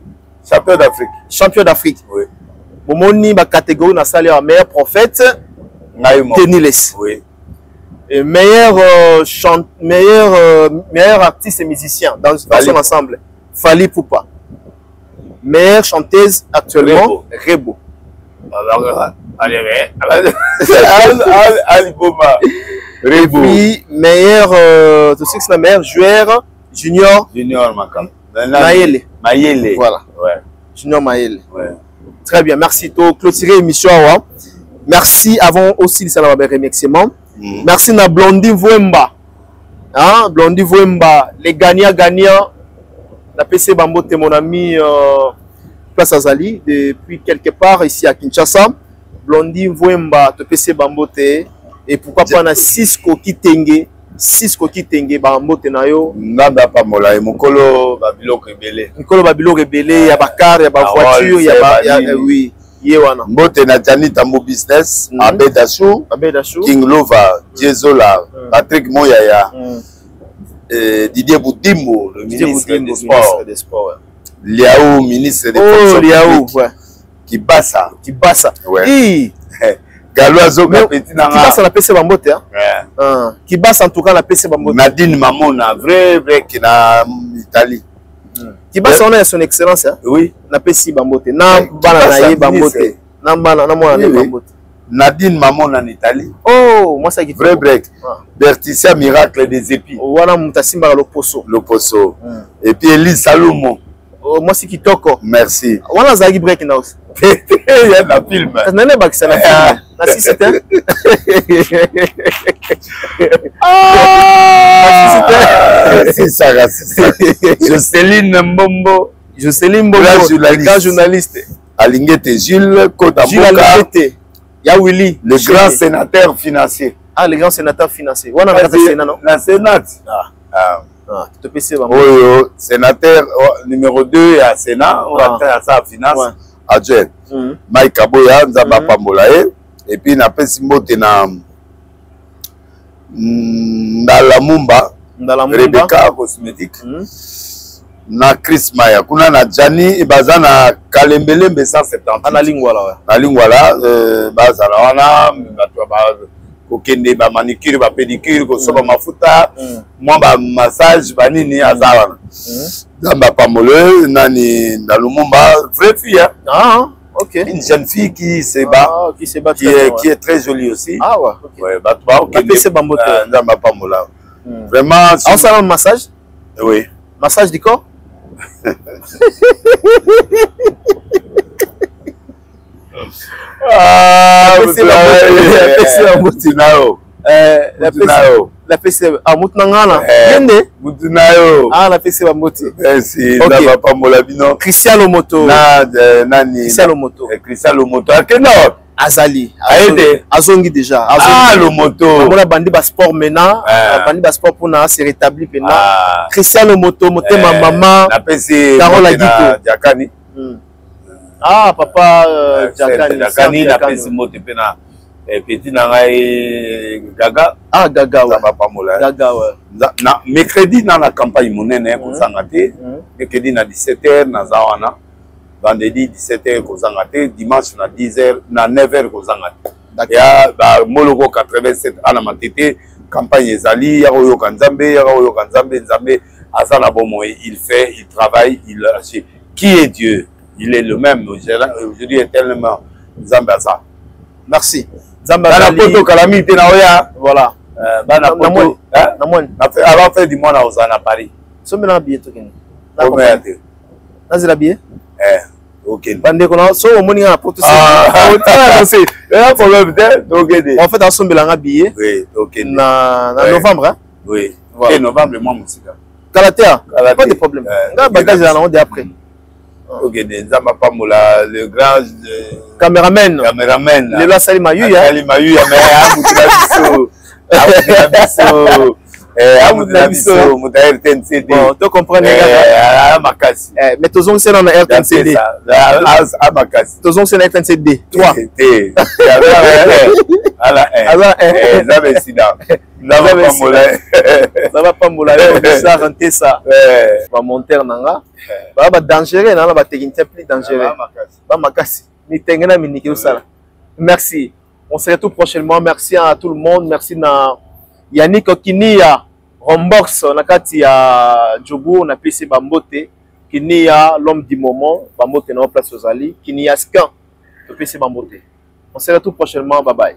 champion d'Afrique. Champion d'Afrique. Oui. Momoni ba catégorie na salle meilleur prophète. Teniles. Oui. Et meilleur meilleur artiste et musicien dans son ensemble. Fally Ipupa. Meilleure chanteuse actuellement, Rebo. Rebo. Puis meilleur meilleur joueur Junior Maëlle. Maëlle. Voilà. Ouais. Junior Maëlle. Ouais. Très bien, merci. Tu as clôturé l'émission. Merci avant aussi de saluer remerciements. Merci na Blondie Vouemba. Hein, Blondie Vouemba, les gagnants. La PC Bambote, mon ami, Place Azali, depuis quelque part ici à Kinshasa. Blondie Vouemba, te PC Bambote. Et pourquoi pas na 6 coquilles tengue. 6 coquilles tengue, Bambote na yo. Nada pas mola, et Mokolo Babilo rebelle. Mokolo Babilo rebelle, il y a ba car, il y a ba voiture, il y a oui. Yewana. Mbote na Jani Tambo Business, Abedachou, King Lova, Diezola, Patrick Moyaya. Didier Boudimbo, le ministre des Sports. Liaou, ministre des Sports. Liaou, ouais. Kibasa. Ouais. Galoazo, Kibasa la PC Bambote. Hein? Kibasa en tout cas la PC Bambote. Nadine Mamona, vrai qui na Italie. Kibasa on a son excellence. Hein? Oui. La PC Bambote. Na bana na Bambote. Na bana na mona na Bambote. Nadine Mamon en Italie. Oh, moi ça qui vrai break. Berticia Miracle des épis. Voilà Mutasimba Loposo. Loposo. Et puis Elise Salomon. Oh, moi c'est qui toko. Merci. Voilà Zagi break now. Il y a un film. Nane bakisa na film. Na si c'était. C'est ça. Jocelyne Mbombo. Jocelyne Mbombo. La journaliste. Alingete Jules Kotamboka. Ya Willy, le grand sénateur financier. Ah, le grand sénateur financier. On a un sénat, non? La Sénat. Tu te peux voir. Oui, sénateur numéro 2 à Sénat, on va faire ça à finance. Adjoint. Mike Kaboya, Nzaba Pambolae. Et puis, on a fait Simbote dans la Mumba. Rebecca Cosmétique. Na Chris Maya kuna na Jani baza na Kalembelembe 170 na lingwala baza na wana bato ba kokende ba manicure ba pédicure ko soba mafuta moi ba massage ba nini azawana Nzamba Pambole nani na Lumumba vraie fille hein? Ah OK, une jeune fille qui se bat qui est très jolie aussi. Ah ouais, OK. Ouais bato ba OK c'est Bambote Nzamba Pambola vraiment on s'en un massage. Oui, massage du corps. La PC à Mutnangana. La PC à Moti. Si, n'a pas molabino. Cristiano Moto. Nani. Cristiano Moto. Cristiano Moto. Akeno. Azali. Azongi déjà. Ah, le moto. On a bandi bas sport maintenant. Bandi bas sport pour se rétablir maintenant. Cristiano Moto, Motema Maman. La PC. Carole Aguito. Diakani. Ah, papa Diakani. Diakani, la PC Moto pena. petit nangai Gaga. Ah, Gaga, ouais. Gaga, ouais. Mercredi, dans la campagne monnaie, mercredi, à 17h, na Zawana. Vendredi, 17h, dimanche, na 10h, na 9h, il y a Moloko 87 à la Matete, campagne Zali, Yaroyo Kanzambe, Nzambe, Azana Bomo, il fait, il travaille, il agit. Qui est Dieu? Il est le même, aujourd'hui éternellement. Nzambe Asa. Merci. Nzambe Asa. Poto Calamité Naoya. Voilà. Avant faire du monde à Ozana Paris. Somme la billet token. Nazila billet? Ok. Bande qu'on so au moni pour tout ça. C'est un problème donc en fait dans somme la billet. Oui, OK. Na novembre hein? Oui. Et novembre le mois musical. Kalatea, pas de problème. Nga bagage là on dit après. OK, Nzamba Pamola le grand caméraman. Le la Salima Yu ya. Salima Yu ya mais bon, tu comprends mais tous c'est dans la RTNCD. Tous c'est dans la RTNCD. 3. Ça va pas mouler. Ça rentrer ça. Va monter nanga. Va dangereux na ba technicien plus dangereux. Ba makasi. Ni tengena miniki usala. Merci. On se retrouve prochainement. Merci à tout le monde. Merci na Yannick Kinia Rombox nakati ya Djougou na PC Bambote Kinia l'homme du moment Bambote na place aux Ali Kinia Scan de PC Bambote. On se retrouve prochainement. Bye bye.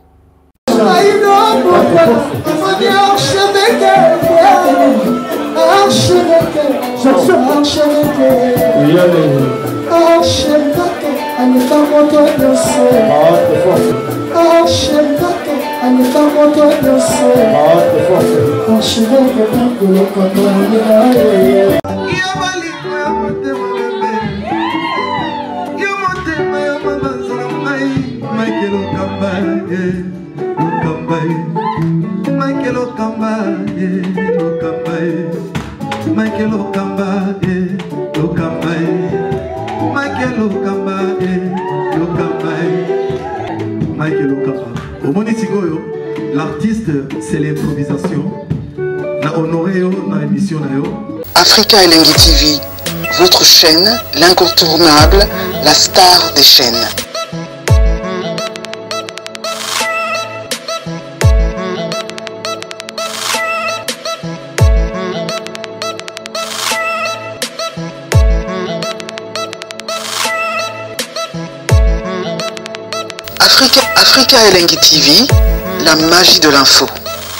L'artiste, c'est l'improvisation. La honoré dans l'émission. Africa Elengi TV, votre chaîne, l'incontournable, la star des chaînes. Africa Elengi TV, la magie de l'info.